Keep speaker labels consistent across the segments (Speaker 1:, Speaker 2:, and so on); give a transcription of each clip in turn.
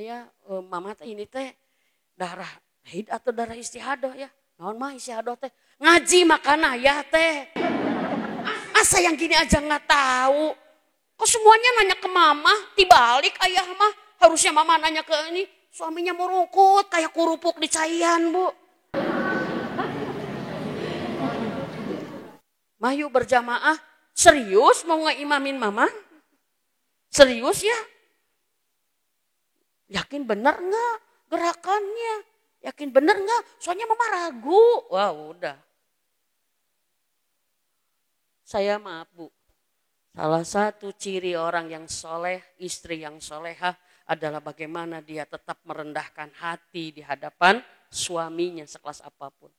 Speaker 1: ya mama teh ini teh darah haid atau darah istihadah ya. Naon mah istihadah teh? Ngaji makan ayah teh. Asa yang gini aja nggak tahu. Kok semuanya nanya ke mama, dibalik ayah mah. Harusnya mama nanya ke ini, suaminya merungkut kayak kurupuk di caian, Bu. Mayu berjamaah, serius mau ngeimamin mama? Serius ya? Yakin bener nggak gerakannya? Yakin bener nggak? Soalnya mama ragu. Wah udah. Saya maaf Bu. Salah satu ciri orang yang soleh, istri yang solehah adalah bagaimana dia tetap merendahkan hati di hadapan suaminya sekelas apapun.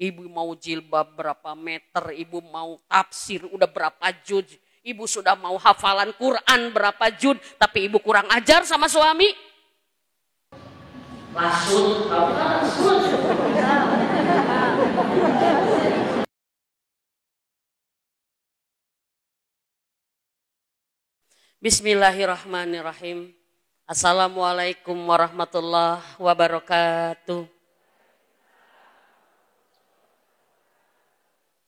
Speaker 1: Ibu mau jilbab berapa meter, ibu mau tafsir udah berapa juz, ibu sudah mau hafalan Quran berapa juz, tapi ibu kurang ajar sama suami. Langsung, Bismillahirrahmanirrahim. Assalamualaikum warahmatullahi wabarakatuh.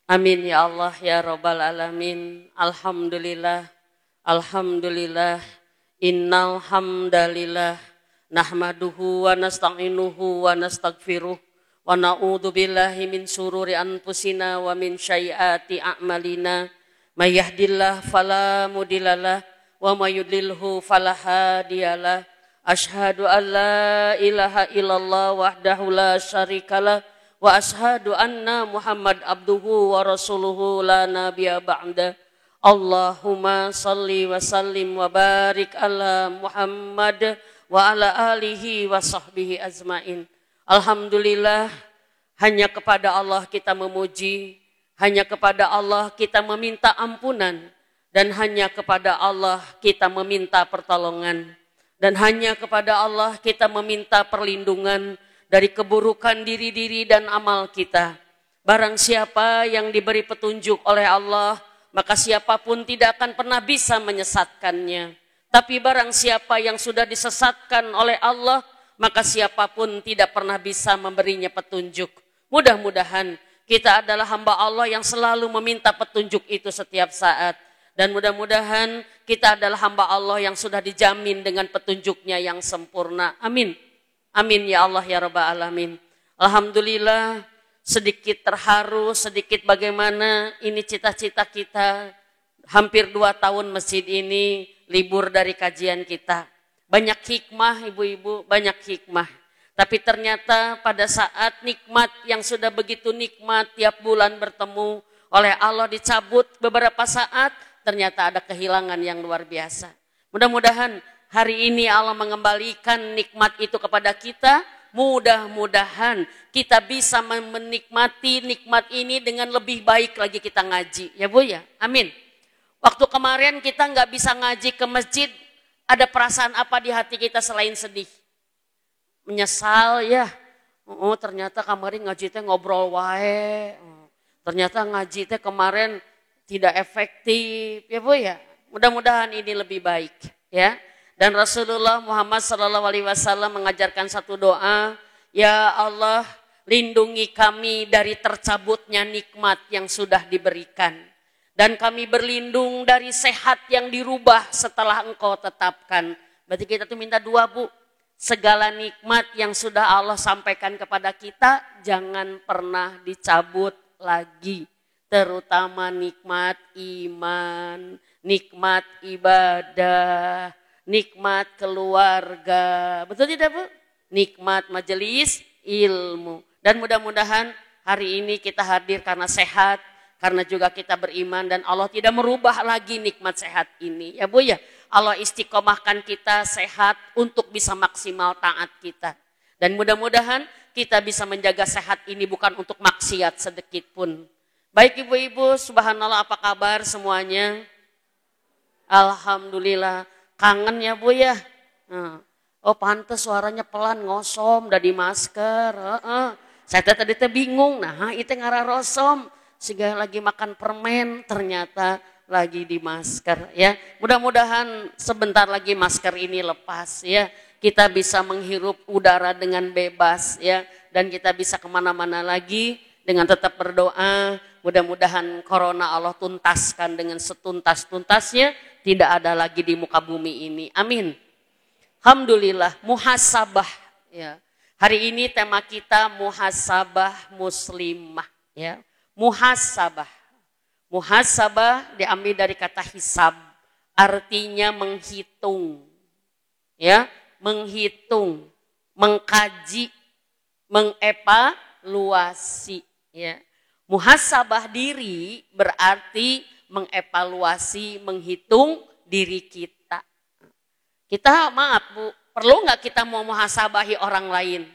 Speaker 1: Amin ya Allah ya Rabbal alamin. Alhamdulillah. Alhamdulillah. Innal hamdalillah nahmaduhu wa nasta'inuhu wa nastaghfiruh wa na'udzu billahi min sururi anfusina wa min sayyiati a'malina. May yahdihillahu fala mudhillalah wa may yudlilhu fala hadiyalah. Asyhadu an la ilaha illallah wahdahu la syarikalah wa asyhadu anna Muhammad abduhu wa rasuluhu la nabiyya ba'da. Allahumma salli wa sallim wa barik ala Muhammad wa ala alihi wa sahbihi azmain. Alhamdulillah, hanya kepada Allah kita memuji, hanya kepada Allah kita meminta ampunan, dan hanya kepada Allah kita meminta pertolongan, dan hanya kepada Allah kita meminta perlindungan dari keburukan diri-diri dan amal kita. Barang siapa yang diberi petunjuk oleh Allah, maka siapapun tidak akan pernah bisa menyesatkannya. Tapi barang siapa yang sudah disesatkan oleh Allah, maka siapapun tidak pernah bisa memberinya petunjuk. Mudah-mudahan kita adalah hamba Allah yang selalu meminta petunjuk itu setiap saat. Dan mudah-mudahan kita adalah hamba Allah yang sudah dijamin dengan petunjuknya yang sempurna. Amin. Amin ya Allah ya Rabbal alamin. Alhamdulillah, sedikit terharu, sedikit bagaimana ini cita-cita kita. Hampir 2 tahun masjid ini libur dari kajian kita. Banyak hikmah ibu-ibu, banyak hikmah. Tapi ternyata pada saat nikmat yang sudah begitu nikmat tiap bulan bertemu oleh Allah dicabut beberapa saat, ternyata ada kehilangan yang luar biasa. Mudah-mudahan hari ini Allah mengembalikan nikmat itu kepada kita. Mudah-mudahan kita bisa menikmati nikmat ini dengan lebih baik lagi kita ngaji. Ya Bu ya, amin. Waktu kemarin kita nggak bisa ngaji ke masjid, ada perasaan apa di hati kita selain sedih? Menyesal ya. Oh ternyata kemarin ngaji teh ngobrol wae. Ternyata ngaji teh kemarin tidak efektif, ya Bu ya. Mudah-mudahan ini lebih baik, ya. Dan Rasulullah Muhammad SAW mengajarkan satu doa, ya Allah lindungi kami dari tercabutnya nikmat yang sudah diberikan. Dan kami berlindung dari sehat yang dirubah setelah Engkau tetapkan. Berarti kita tuh minta 2 Bu. Segala nikmat yang sudah Allah sampaikan kepada kita jangan pernah dicabut lagi. Terutama nikmat iman, nikmat ibadah, nikmat keluarga. Betul tidak Bu? Nikmat majelis ilmu. Dan mudah-mudahan hari ini kita hadir karena sehat, karena juga kita beriman dan Allah tidak merubah lagi nikmat sehat ini. Ya Bu ya, Allah istiqomahkan kita sehat untuk bisa maksimal taat kita. Dan mudah-mudahan kita bisa menjaga sehat ini bukan untuk maksiat sedikit pun. Baik ibu-ibu, subhanallah, apa kabar semuanya? Alhamdulillah, kangen ya Bu ya. Oh pantes suaranya pelan, ngosom, udah di masker. Saya tadi bingung, nah itu ngarah rosom. Sehingga lagi makan permen, ternyata lagi di masker ya. Mudah-mudahan sebentar lagi masker ini lepas ya. kita bisa menghirup udara dengan bebas ya, dan kita bisa kemana-mana lagi dengan tetap berdoa. Mudah-mudahan corona Allah tuntaskan dengan setuntas-tuntasnya, tidak ada lagi di muka bumi ini. Amin. Alhamdulillah, muhasabah ya. Hari ini tema kita muhasabah muslimah ya. Muhasabah. Muhasabah diambil dari kata hisab, artinya menghitung. Ya, menghitung, mengkaji, mengevaluasi ya. Muhasabah diri berarti mengevaluasi, menghitung diri kita. Kita maaf Bu, perlu nggak kita mau muhasabahi orang lain?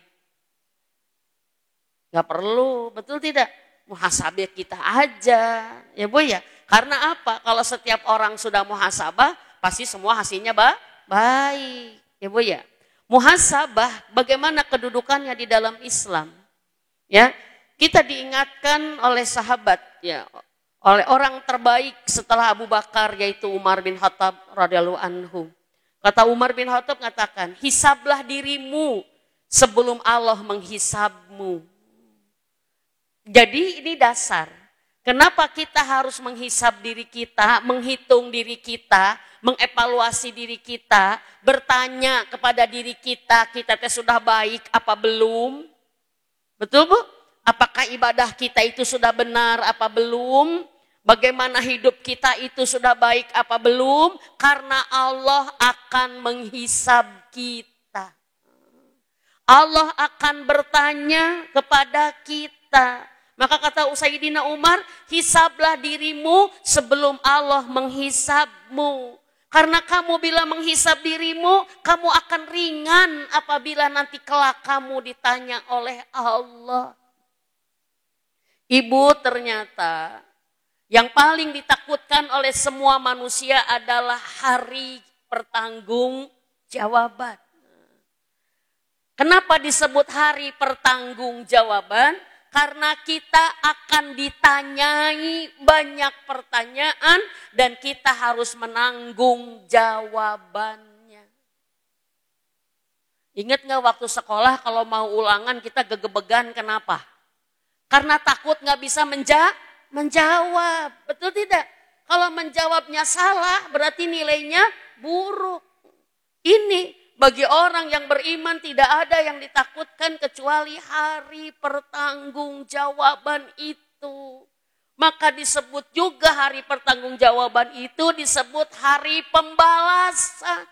Speaker 1: Nggak perlu, betul tidak? Muhasabah kita aja, ya Bu ya. Karena apa? Kalau setiap orang sudah muhasabah, pasti semua hasilnya baik, ya Bu ya. Muhasabah, bagaimana kedudukannya di dalam Islam? Ya, kita diingatkan oleh sahabat, ya, oleh orang terbaik setelah Abu Bakar, yaitu Umar bin Khattab radhiyallahu anhu. Kata Umar bin Khattab mengatakan, hisablah dirimu sebelum Allah menghisabmu. Jadi ini dasar. Kenapa kita harus menghisab diri kita, menghitung diri kita, mengevaluasi diri kita, bertanya kepada diri kita, kita sudah baik apa belum? Betul Bu? Apakah ibadah kita itu sudah benar apa belum? Bagaimana hidup kita itu sudah baik apa belum? Karena Allah akan menghisab kita. Allah akan bertanya kepada kita. Maka kata Sayyidina Umar, hisablah dirimu sebelum Allah menghisabmu. Karena kamu bila menghisab dirimu, kamu akan ringan apabila nanti kelak kamu ditanya oleh Allah. Ibu, ternyata yang paling ditakutkan oleh semua manusia adalah hari pertanggungjawaban. Kenapa disebut hari pertanggungjawaban? Karena kita akan ditanyai banyak pertanyaan dan kita harus menanggung jawabannya. Ingat nggak waktu sekolah kalau mau ulangan kita gegebegan, kenapa? Karena takut nggak bisa menjawab, betul tidak? Kalau menjawabnya salah berarti nilainya buruk. Ini bagi orang yang beriman tidak ada yang ditakutkan kecuali hari pertanggungjawaban itu. Maka disebut juga hari pertanggungjawaban itu disebut hari pembalasan.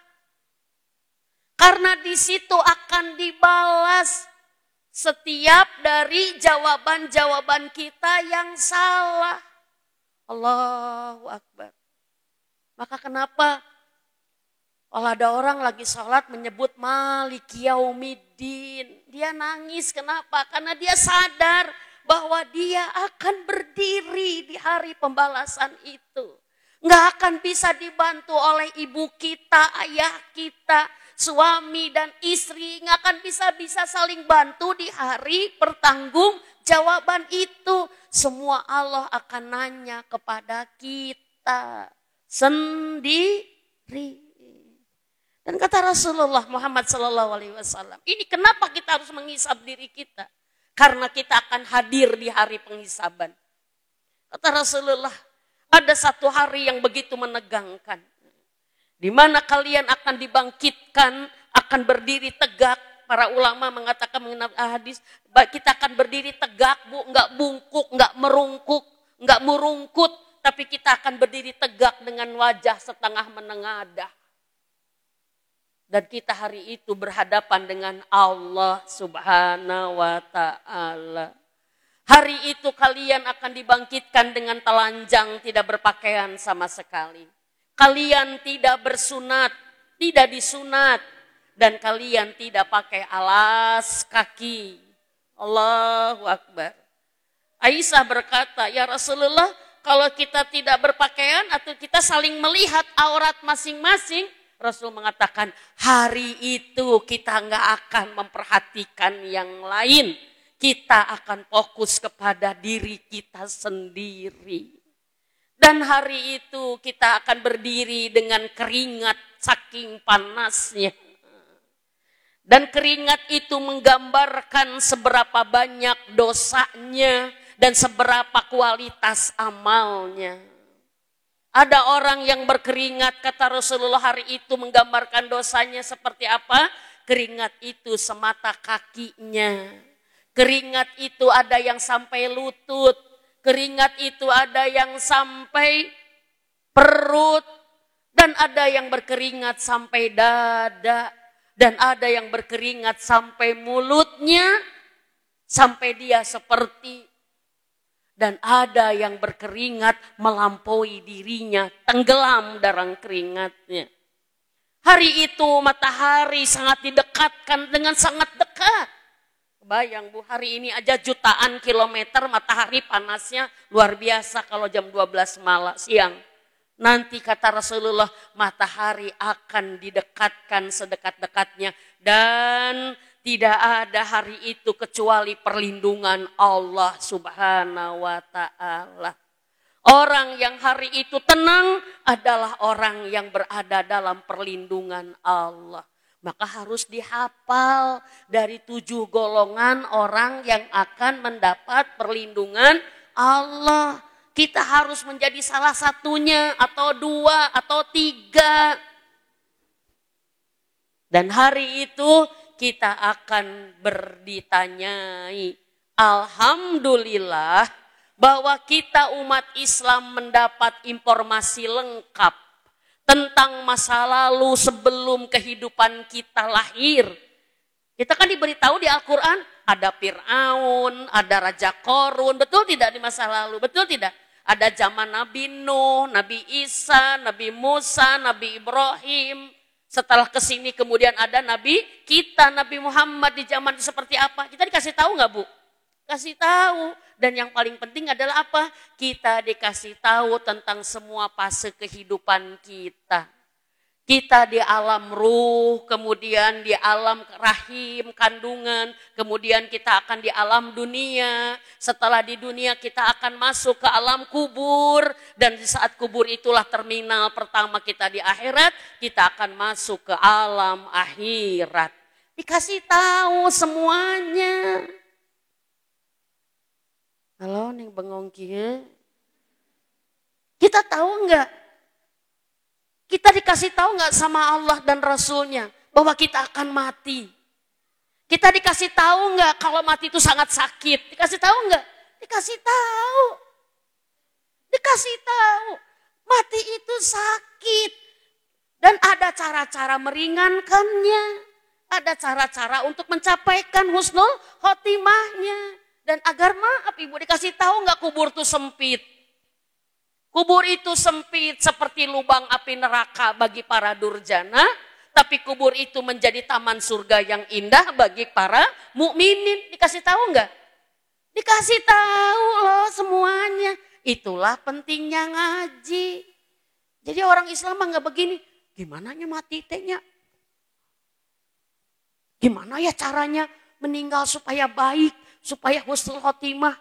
Speaker 1: Karena di situ akan dibalas setiap dari jawaban-jawaban kita yang salah. Allahu Akbar. Maka kenapa? Kalau ada orang lagi sholat menyebut Maliki Yaumiddin, dia nangis. Kenapa? Karena dia sadar bahwa dia akan berdiri di hari pembalasan itu. Nggak akan bisa dibantu oleh ibu kita, ayah kita, suami dan istri. Nggak akan bisa saling bantu di hari pertanggungjawaban itu. Semua Allah akan nanya kepada kita sendiri. Dan kata Rasulullah Muhammad SAW, ini kenapa kita harus menghisab diri kita? Karena kita akan hadir di hari penghisaban. Kata Rasulullah, ada satu hari yang begitu menegangkan. Di mana kalian akan dibangkitkan, akan berdiri tegak. Para ulama mengatakan mengenai hadis, kita akan berdiri tegak, Bu, enggak bungkuk, enggak merungkuk, enggak merungkut, tapi kita akan berdiri tegak dengan wajah setengah menengadah. Dan kita hari itu berhadapan dengan Allah Subhanahu wa ta'ala. Hari itu kalian akan dibangkitkan dengan telanjang, tidak berpakaian sama sekali. Kalian tidak bersunat, tidak disunat. Dan kalian tidak pakai alas kaki. Allahu Akbar. Aisyah berkata, ya Rasulullah, kalau kita tidak berpakaian atau kita saling melihat aurat masing-masing, Rasul mengatakan hari itu kita nggak akan memperhatikan yang lain. Kita akan fokus kepada diri kita sendiri. Dan hari itu kita akan berdiri dengan keringat saking panasnya. Dan keringat itu menggambarkan seberapa banyak dosanya dan seberapa kualitas amalnya. Ada orang yang berkeringat, kata Rasulullah, hari itu menggambarkan dosanya seperti apa? Keringat itu semata kakinya. Keringat itu ada yang sampai lutut. Keringat itu ada yang sampai perut. Dan ada yang berkeringat sampai dada. Dan ada yang berkeringat sampai mulutnya, sampai dia seperti. Dan ada yang berkeringat melampaui dirinya, tenggelam dalam keringatnya. Hari itu matahari sangat didekatkan dengan sangat dekat. Bayang Bu, hari ini aja jutaan kilometer matahari panasnya luar biasa kalau jam 12 malam siang. Nanti kata Rasulullah, matahari akan didekatkan sedekat-dekatnya. Dan tidak ada hari itu kecuali perlindungan Allah subhanahu wa ta'ala. Orang yang hari itu tenang adalah orang yang berada dalam perlindungan Allah. Maka harus dihafal dari 7 golongan orang yang akan mendapat perlindungan Allah. Kita harus menjadi salah satunya atau 2 atau 3. Dan hari itu kita akan berditanyai. Alhamdulillah bahwa kita umat Islam mendapat informasi lengkap tentang masa lalu sebelum kehidupan kita lahir. Kita kan diberitahu di Al-Quran ada Fir'aun, ada Raja Korun, betul tidak di masa lalu, betul tidak? Ada zaman Nabi Nuh, Nabi Isa, Nabi Musa, Nabi Ibrahim. Setelah kesini kemudian ada Nabi kita, Nabi Muhammad di zaman seperti apa? Kita dikasih tahu nggak Bu? Kasih tahu. Dan yang paling penting adalah apa? Kita dikasih tahu tentang semua fase kehidupan kita. Kita di alam ruh, kemudian di alam rahim, kandungan, kemudian kita akan di alam dunia. Setelah di dunia kita akan masuk ke alam kubur. Dan di saat kubur itulah terminal pertama kita di akhirat. Kita akan masuk ke alam akhirat. Dikasih tahu semuanya. Halo, ning bengong kieu. Kita tahu enggak? Kita dikasih tahu enggak sama Allah dan Rasulnya bahwa kita akan mati? Kita dikasih tahu enggak kalau mati itu sangat sakit? Dikasih tahu enggak? Dikasih tahu. Dikasih tahu. Mati itu sakit. Dan ada cara-cara meringankannya. Ada cara-cara untuk mencapaikan husnul khotimahnya. Dan agar maaf Ibu dikasih tahu enggak kubur itu sempit. Kubur itu sempit seperti lubang api neraka bagi para durjana. Tapi kubur itu menjadi taman surga yang indah bagi para mukminin. Dikasih tahu enggak? Dikasih tahu loh semuanya. Itulah pentingnya ngaji. Jadi orang Islam enggak begini. Gimana mati tehnya? Gimana ya caranya meninggal supaya baik? Supaya husnul khotimah.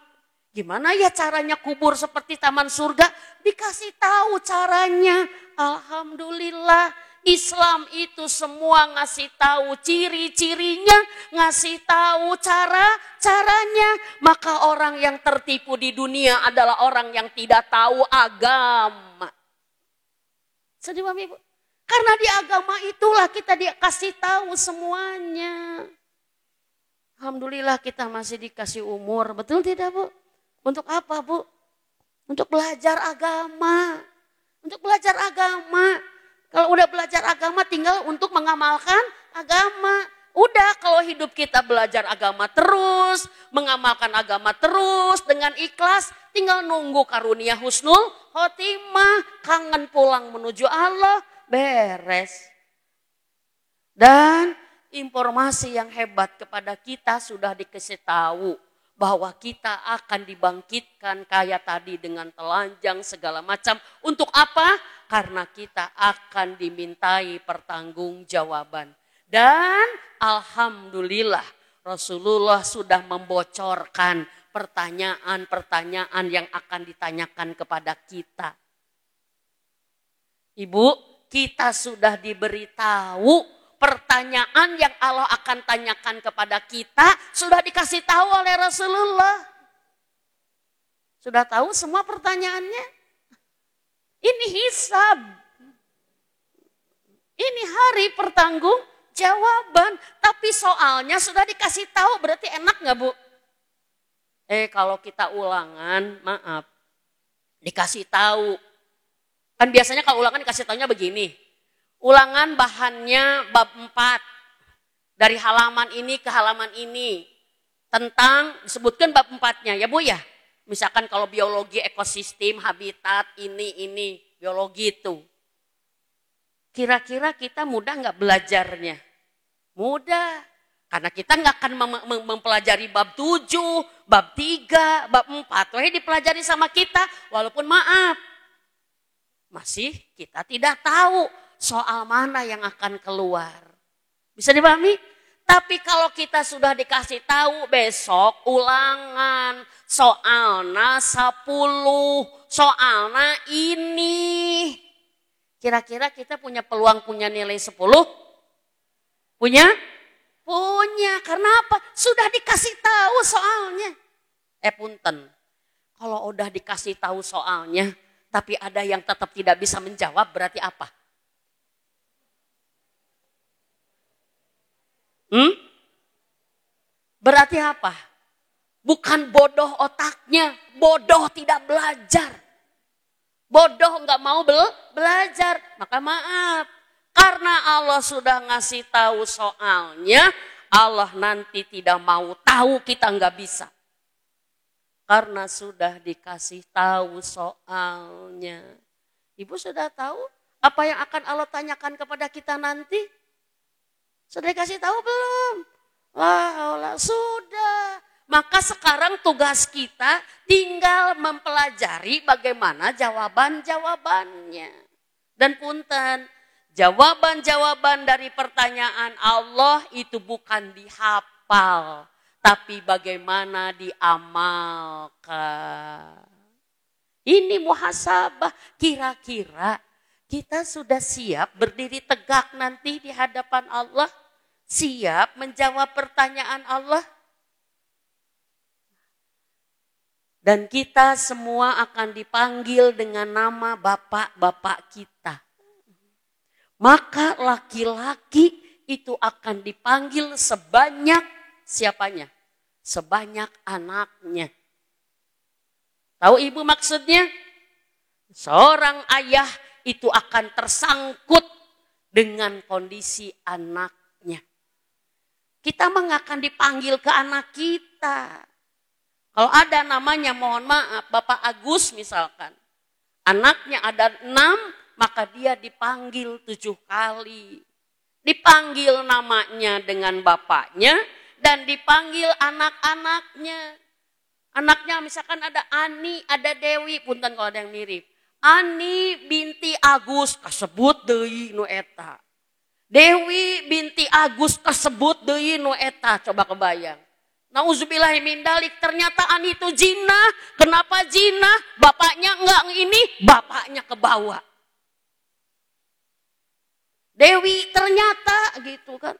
Speaker 1: Gimana ya caranya kubur seperti taman surga? Dikasih tahu caranya. Alhamdulillah Islam itu semua ngasih tahu ciri-cirinya. Ngasih tahu caranya. Maka orang yang tertipu di dunia adalah orang yang tidak tahu agama. Sedih Bapak Ibu. Karena di agama itulah kita dikasih tahu semuanya. Alhamdulillah kita masih dikasih umur. Betul tidak Bu? Untuk apa Bu? Untuk belajar agama. Untuk belajar agama. Kalau udah belajar agama tinggal untuk mengamalkan agama. Udah kalau hidup kita belajar agama terus. Mengamalkan agama terus dengan ikhlas. Tinggal nunggu karunia husnul khotimah. Kangen pulang menuju Allah. Beres. Dan informasi yang hebat kepada kita sudah dikasih tahu bahwa kita akan dibangkitkan kayak tadi dengan telanjang segala macam. Untuk apa? Karena kita akan dimintai pertanggungjawaban. Dan alhamdulillah Rasulullah sudah membocorkan pertanyaan-pertanyaan yang akan ditanyakan kepada kita. Ibu, kita sudah diberitahu pertanyaan yang Allah akan tanyakan kepada kita sudah dikasih tahu oleh Rasulullah. Sudah tahu semua pertanyaannya? Ini hisab. Ini hari pertanggungjawaban. Tapi soalnya sudah dikasih tahu, berarti enak nggak Bu? Kalau kita ulangan, maaf, dikasih tahu. Kan biasanya kalau ulangan dikasih tahunya begini. Ulangan bahannya bab 4. Dari halaman ini ke halaman ini. Tentang, disebutkan bab 4-nya ya Bu ya. Misalkan kalau biologi, ekosistem, habitat, ini, biologi itu. Kira-kira kita mudah nggak belajarnya? Mudah. Karena kita nggak akan mempelajari bab 7, bab 3, bab 4. Wah, dipelajari sama kita, walaupun maaf. Masih kita tidak tahu soal mana yang akan keluar. Bisa dipahami? Tapi kalau kita sudah dikasih tahu besok ulangan, soalnya 10, soalnya ini. Kira-kira kita punya peluang punya nilai 10? Punya? Punya. Karena apa? Sudah dikasih tahu soalnya. Punten. Kalau udah dikasih tahu soalnya, tapi ada yang tetap tidak bisa menjawab, berarti apa? Berarti apa? Bukan bodoh otaknya, bodoh tidak belajar. Bodoh nggak mau belajar, maka maaf. Karena Allah sudah ngasih tahu soalnya, Allah nanti tidak mau tahu kita nggak bisa. Karena sudah dikasih tahu soalnya. Ibu sudah tahu apa yang akan Allah tanyakan kepada kita nanti? Sudah dikasih tahu belum? Wah, sudah. Maka sekarang tugas kita tinggal mempelajari bagaimana jawaban-jawabannya. Dan punten, jawaban-jawaban dari pertanyaan Allah itu bukan dihafal, tapi bagaimana diamalkan. Ini muhasabah. Kira-kira kita sudah siap berdiri tegak nanti di hadapan Allah? Siap menjawab pertanyaan Allah? Dan kita semua akan dipanggil dengan nama bapak-bapak kita. Maka laki-laki itu akan dipanggil sebanyak siapanya? Sebanyak anaknya. Tahu ibu maksudnya? Seorang ayah itu akan tersangkut dengan kondisi anaknya. Kita akan dipanggil ke anak kita. Kalau ada namanya, mohon maaf, Bapak Agus misalkan. Anaknya ada 6, maka dia dipanggil 7 kali. Dipanggil namanya dengan bapaknya dan dipanggil anak-anaknya. Anaknya misalkan ada Ani, ada Dewi, punten kalau ada yang mirip. Ani binti Agus, kasebut deui nu eta. Dewi binti Agus, kasebut deui nu eta, coba kebayang. Nauzubillahi min dalik, ternyata Ani itu jinah. Kenapa jinah? Bapaknya enggak ini, bapaknya kebawa. Dewi ternyata gitu kan.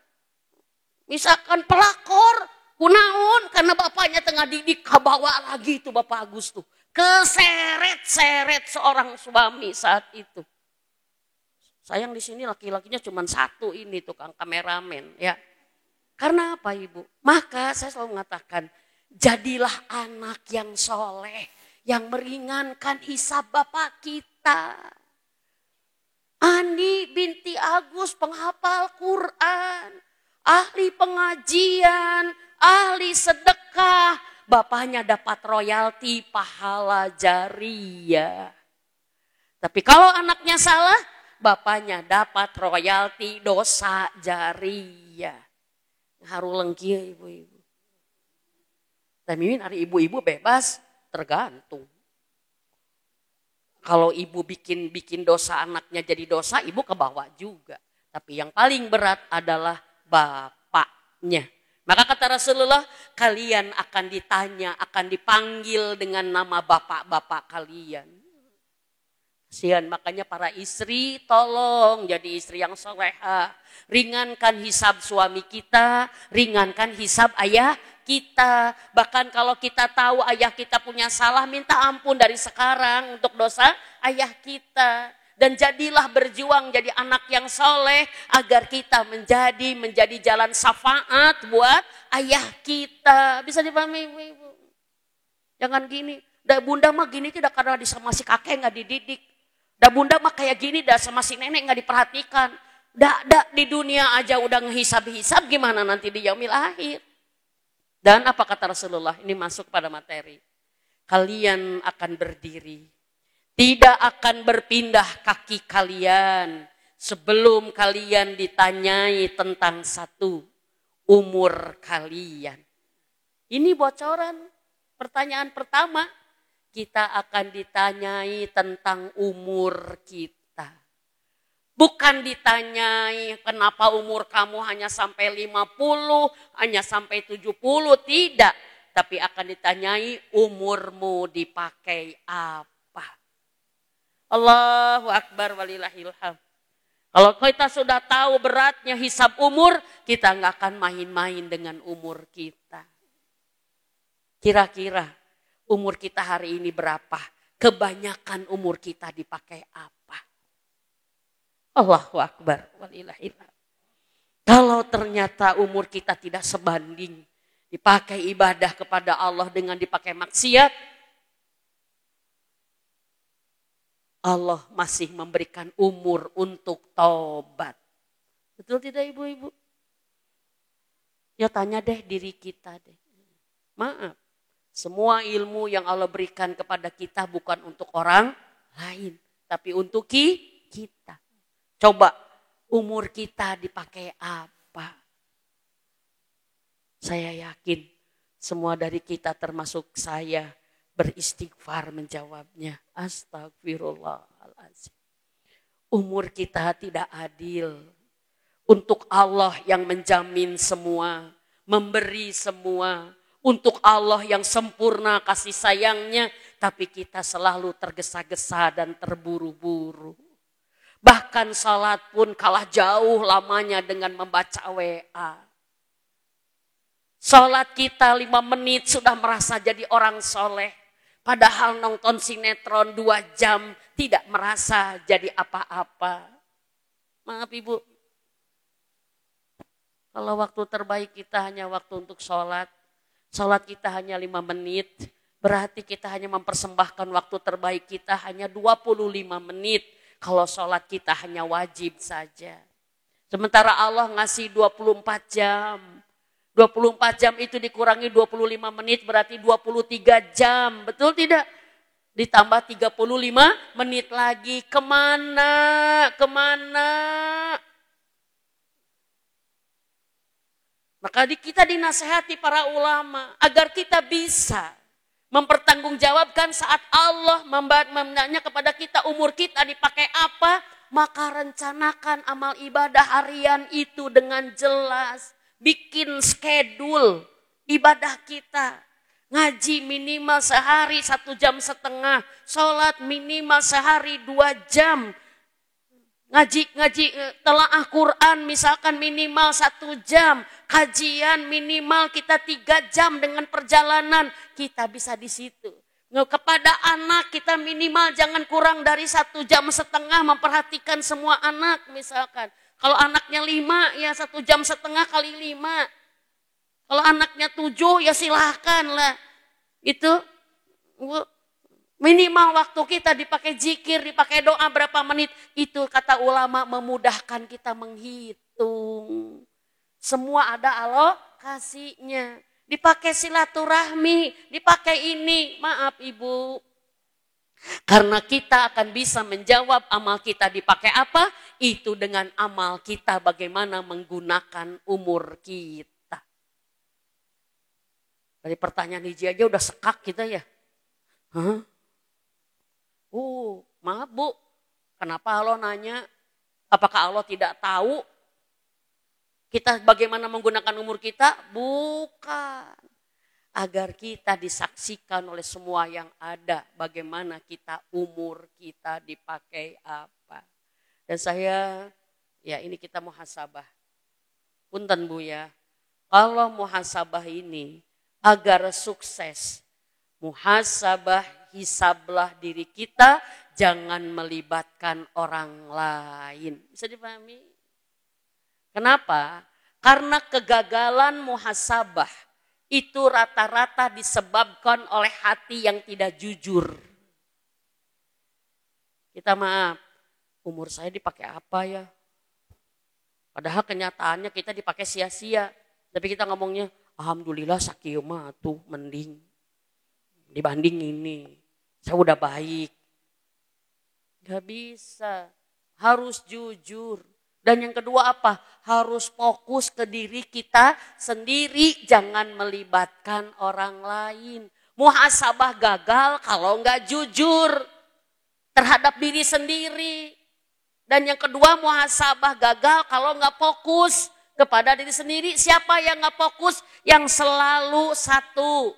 Speaker 1: Misalkan pelakor, kunaon karena bapaknya tengah didik, kebawa lagi itu Bapak Agus tuh. Keseret-seret seorang suami saat itu. Sayang di sini laki-lakinya cuma 1 ini tukang kameramen ya. Karena apa Ibu? Maka saya selalu mengatakan, jadilah anak yang soleh, yang meringankan hisab bapak kita. Ani binti Agus penghafal Quran, ahli pengajian, ahli sedekah, bapaknya dapat royalti pahala jariyah. Tapi kalau anaknya salah, bapaknya dapat royalti dosa jariyah. Haru lengkia ibu-ibu. Tapi mimin hari ibu-ibu bebas, tergantung. Kalau ibu bikin dosa anaknya jadi dosa, ibu kebawa juga. Tapi yang paling berat adalah bapaknya. Maka kata Rasulullah, kalian akan ditanya, akan dipanggil dengan nama bapak-bapak kalian. Kasihan, makanya para istri tolong jadi istri yang soleha. Ringankan hisab suami kita, ringankan hisab ayah kita. Bahkan kalau kita tahu ayah kita punya salah, minta ampun dari sekarang untuk dosa ayah kita. Dan jadilah berjuang jadi anak yang soleh agar kita menjadi jalan syafaat buat ayah kita. Bisa dipahami ibu-ibu? Jangan gini. Bunda mah gini tidak karena masih kakek nggak dididik. Bunda mah kayak gini sama si nenek nggak diperhatikan. Di dunia aja udah ngehisab-hisab, gimana nanti di yaumil akhir. Dan apa kata Rasulullah? Ini masuk pada materi. Kalian akan berdiri. Tidak akan berpindah kaki kalian sebelum kalian ditanyai tentang satu, umur kalian. Ini bocoran. Pertanyaan pertama, kita akan ditanyai tentang umur kita. Bukan ditanyai kenapa umur kamu hanya sampai 50, hanya sampai 70, tidak. Tapi akan ditanyai umurmu dipakai apa. Allahu Akbar walillahilham. Kalau kita sudah tahu beratnya hisab umur, kita nggak akan main-main dengan umur kita. Kira-kira umur kita hari ini berapa? Kebanyakan umur kita dipakai apa? Allahu Akbar walillahilham. Kalau ternyata umur kita tidak sebanding, dipakai ibadah kepada Allah dengan dipakai maksiat, Allah masih memberikan umur untuk taubat. Betul tidak ibu-ibu? Ya tanya deh diri kita deh. Maaf, semua ilmu yang Allah berikan kepada kita bukan untuk orang lain, tapi untuk kita. Coba umur kita dipakai apa? Saya yakin semua dari kita termasuk saya beristighfar menjawabnya. Astagfirullahaladzim. Umur kita tidak adil. Untuk Allah yang menjamin semua, memberi semua. Untuk Allah yang sempurna kasih sayangnya, tapi kita selalu tergesa-gesa dan terburu-buru. Bahkan salat pun kalah jauh lamanya dengan membaca WA. Salat kita 5 menit sudah merasa jadi orang soleh. Padahal nonton sinetron 2 jam tidak merasa jadi apa-apa. Maaf ibu. Kalau waktu terbaik kita hanya waktu untuk sholat. Sholat kita hanya 5 menit. Berarti kita hanya mempersembahkan waktu terbaik kita hanya 25 menit. Kalau sholat kita hanya wajib saja. Sementara Allah ngasih 24 jam. 24 jam itu dikurangi 25 menit berarti 23 jam. Betul tidak? Ditambah 35 menit lagi. Kemana? Maka kita dinasehati para ulama agar kita bisa mempertanggungjawabkan saat Allah menanya kepada kita umur kita dipakai apa, maka rencanakan amal ibadah harian itu dengan jelas. Bikin schedule ibadah kita. Ngaji minimal sehari 1,5 jam. Sholat minimal sehari 2 jam. Ngaji telaah Quran misalkan minimal 1 jam. Kajian minimal kita 3 jam dengan perjalanan. Kita bisa di situ. Kepada anak kita minimal jangan kurang dari 1,5 jam memperhatikan semua anak misalkan. Kalau anaknya 5 ya 1,5 jam kali 5. Kalau anaknya 7 ya silahkan lah. Itu minimal waktu kita dipakai zikir, dipakai doa berapa menit. Itu kata ulama memudahkan kita menghitung. Semua ada alokasinya. Dipakai silaturahmi, dipakai ini. Maaf ibu. Karena kita akan bisa menjawab amal kita dipakai apa? Itu dengan amal kita bagaimana menggunakan umur kita. Dari pertanyaan hiji aja udah sekak kita ya. Hah? Maaf bu, kenapa Allah nanya? Apakah Allah tidak tahu kita bagaimana menggunakan umur kita? Bukan. agar kita disaksikan oleh semua yang ada bagaimana kita umur kita dipakai apa. Dan saya ya ini kita muhasabah. Punten Bu ya. Kalau muhasabah ini agar sukses, muhasabah hisablah diri kita, jangan melibatkan orang lain. Bisa dipahami? Kenapa? Karena kegagalan muhasabah itu rata-rata disebabkan oleh hati yang tidak jujur. Kita maaf, umur saya dipakai apa ya? Padahal kenyataannya kita dipakai sia-sia. Tapi kita ngomongnya, alhamdulillah sakieu mah tuh mending. Dibanding ini, saya udah baik. Gak bisa, harus jujur. Dan yang kedua apa? Harus fokus ke diri kita sendiri, jangan melibatkan orang lain. Muhasabah gagal kalau nggak jujur terhadap diri sendiri. Dan yang kedua muhasabah gagal kalau nggak fokus kepada diri sendiri. Siapa yang nggak fokus? Yang selalu satu,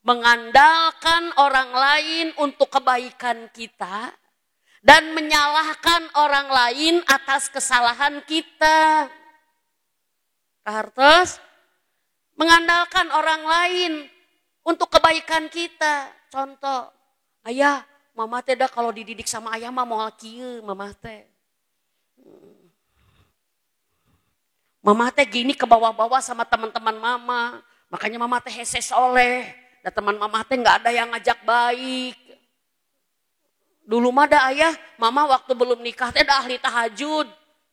Speaker 1: mengandalkan orang lain untuk kebaikan kita. Dan menyalahkan orang lain atas kesalahan kita. Kahartos, mengandalkan orang lain untuk kebaikan kita. Contoh, ayah, mama teh dah kalau dididik sama ayah mah moal kieu, mama teh. Mama teh gini ke bawah-bawah sama teman-teman mama. Makanya mama teh hese soleh. Dan teman mama teh nggak ada yang ngajak baik. Dulu mah ada ayah, mama waktu belum nikah teh dah ahli tahajud.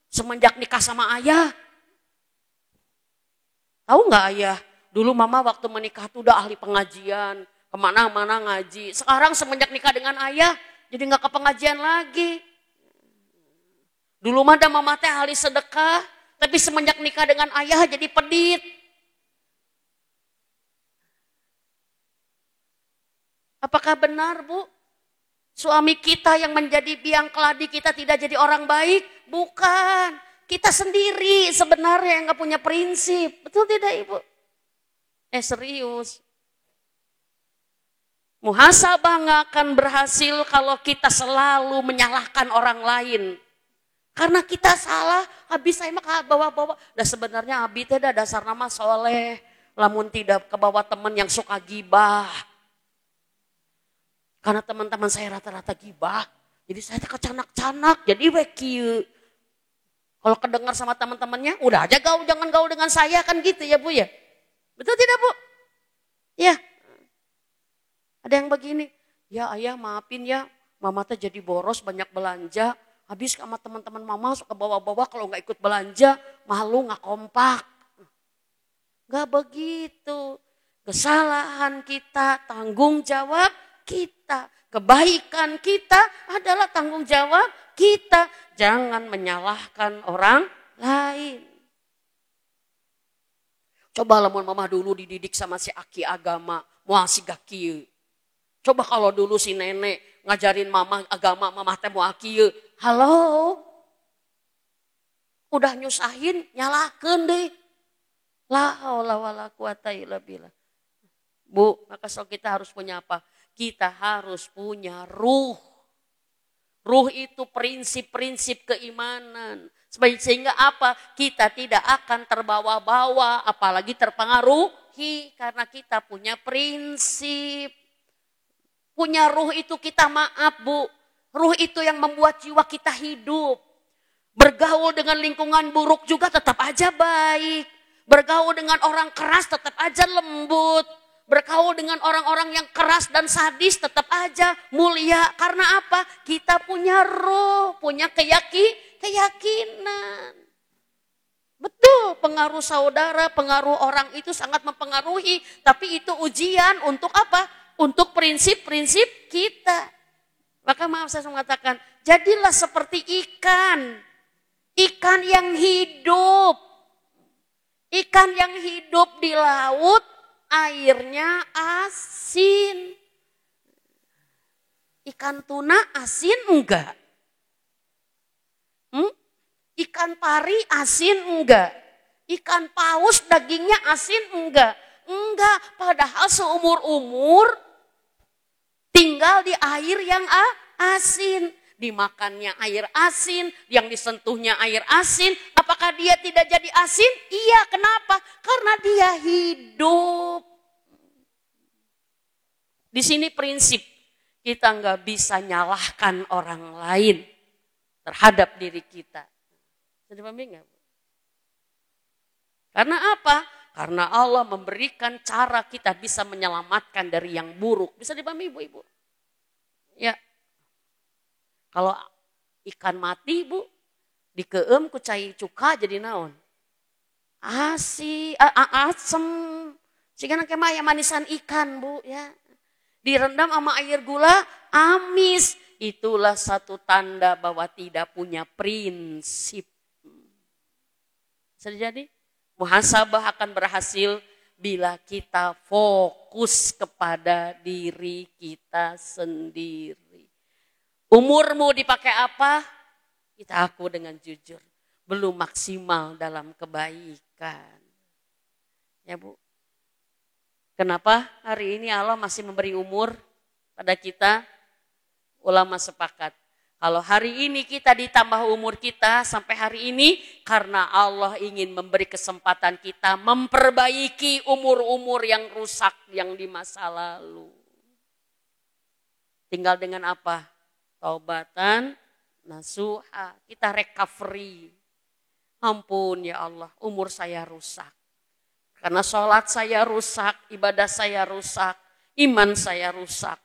Speaker 1: Semenjak nikah sama ayah. Tahu nggak ayah? Dulu mama waktu menikah tuh udah ahli pengajian. Kemana-mana ngaji. Sekarang semenjak nikah dengan ayah, jadi nggak ke pengajian lagi. Dulu mah ada mama teh ahli sedekah. Tapi semenjak nikah dengan ayah jadi pedit. Apakah benar Bu? Suami kita yang menjadi biang keladi kita tidak jadi orang baik? Bukan. Kita sendiri sebenarnya yang gak punya prinsip. Betul tidak Ibu? Serius. Muhasabah gak akan berhasil kalau kita selalu menyalahkan orang lain. Karena kita salah, habis saya mah bawa-bawa. Dan sebenarnya abi teh dah dasar nama soleh. Lamun tidak ke bawah teman yang suka gibah. Karena teman-teman saya rata-rata gibah. Jadi saya kecanak-canak. Jadi wekiu. Kalau kedengar sama teman-temannya, udah aja gaul, jangan gaul dengan saya. Kan gitu ya Bu ya. Betul tidak Bu? Ya. Ada yang begini. Ya ayah maafin ya. Mama teh jadi boros banyak belanja. Habis sama teman-teman mama suka bawa-bawa kalau gak ikut belanja. Malu gak kompak. Gak begitu. Kesalahan kita, tanggung jawab kita, kebaikan kita adalah tanggung jawab kita. Jangan menyalahkan orang lain. Coba lamun mama dulu dididik sama si aki agama, moal si gakieu. Coba kalau dulu si nenek ngajarin mama agama, mama teh moal kieu. Halo? Udah nyusahin, nyalahkeun deui. La haula wala quwata illa billah. Bu, maka kita harus punya apa? Kita harus punya ruh. Ruh itu prinsip-prinsip keimanan. Sehingga apa? Kita tidak akan terbawa-bawa, apalagi terpengaruhi. Karena kita punya prinsip. Punya ruh itu kita maaf Bu. Ruh itu yang membuat jiwa kita hidup. Bergaul dengan lingkungan buruk juga tetap aja baik. Bergaul dengan orang keras tetap aja lembut. Bergaul dengan orang-orang yang keras dan sadis tetap aja mulia. Karena apa? Kita punya roh, punya keyakinan. Betul, pengaruh saudara, pengaruh orang itu sangat mempengaruhi. Tapi itu ujian untuk apa? Untuk prinsip-prinsip kita. Maka maaf saya mengatakan, jadilah seperti ikan. Ikan yang hidup. Ikan yang hidup di laut, airnya asin. Ikan tuna asin enggak? Ikan pari asin enggak? Ikan paus dagingnya asin enggak? Enggak, padahal seumur-umur tinggal di air yang asin. Dimakannya air asin, yang disentuhnya air asin. Apakah dia tidak jadi asin? Iya, kenapa? Karena dia hidup. Di sini prinsip, kita nggak bisa nyalahkan orang lain terhadap diri kita. Bisa dipahami nggak? Karena apa? Karena Allah memberikan cara kita bisa menyelamatkan dari yang buruk. Bisa dipahami ibu-ibu? Ya. Kalau ikan mati bu, dikeem ku cai cuka jadi naon? Asem. Sehingga nangke mah manisan ikan bu ya. Direndam sama air gula, amis. Itulah satu tanda bahwa tidak punya prinsip. Bisa jadi? Muhasabah akan berhasil bila kita fokus kepada diri kita sendiri. Umurmu dipakai apa? Kita aku dengan jujur. Belum maksimal dalam kebaikan. Ya bu. Kenapa hari ini Allah masih memberi umur pada kita? Ulama sepakat. Kalau hari ini kita ditambah umur kita sampai hari ini. Karena Allah ingin memberi kesempatan kita memperbaiki umur-umur yang rusak yang di masa lalu. Tinggal dengan apa? Taubatan, nasuha, kita recovery. Ampun ya Allah, umur saya rusak. Karena sholat saya rusak, ibadah saya rusak, iman saya rusak.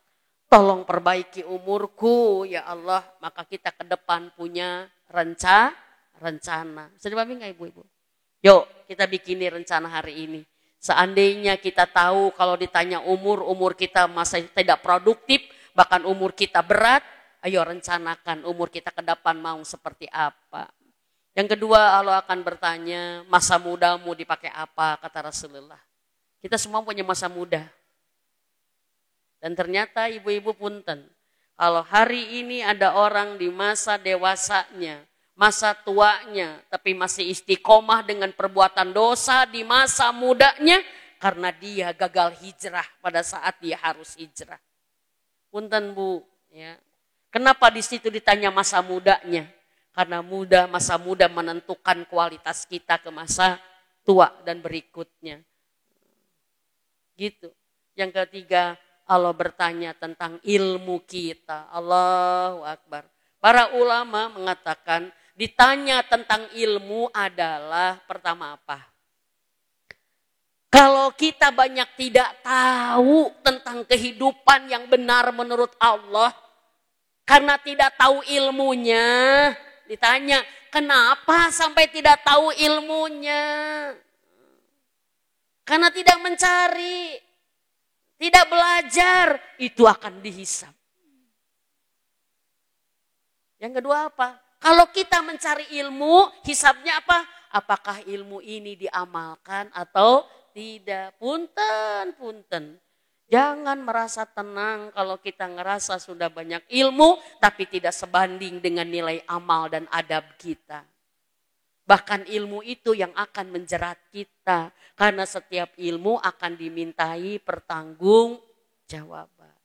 Speaker 1: Tolong perbaiki umurku ya Allah, maka kita ke depan punya rencana. Bisa dipahami nggak ibu-ibu? Yuk kita bikini rencana hari ini. Seandainya kita tahu kalau ditanya umur kita masih tidak produktif, bahkan umur kita berat, ayo rencanakan umur kita ke depan mau seperti apa. Yang kedua Allah akan bertanya, masa mudamu dipakai apa, kata Rasulullah. Kita semua punya masa muda. Dan ternyata ibu-ibu punten, kalau hari ini ada orang di masa dewasanya, masa tuanya, tapi masih istiqomah dengan perbuatan dosa di masa mudanya, karena dia gagal hijrah pada saat dia harus hijrah. Punten bu, ya. Kenapa di situ ditanya masa mudanya? Karena masa muda menentukan kualitas kita ke masa tua dan berikutnya. Gitu. Yang ketiga, Allah bertanya tentang ilmu kita. Allahu Akbar. Para ulama mengatakan ditanya tentang ilmu adalah pertama apa? Kalau kita banyak tidak tahu tentang kehidupan yang benar menurut Allah, karena tidak tahu ilmunya, ditanya, kenapa sampai tidak tahu ilmunya? Karena tidak mencari, tidak belajar, itu akan dihisab. Yang kedua apa? Kalau kita mencari ilmu, hisabnya apa? Apakah ilmu ini diamalkan atau tidak? Punten. Jangan merasa tenang kalau kita ngerasa sudah banyak ilmu, tapi tidak sebanding dengan nilai amal dan adab kita. Bahkan ilmu itu yang akan menjerat kita. Karena setiap ilmu akan dimintai pertanggungjawaban.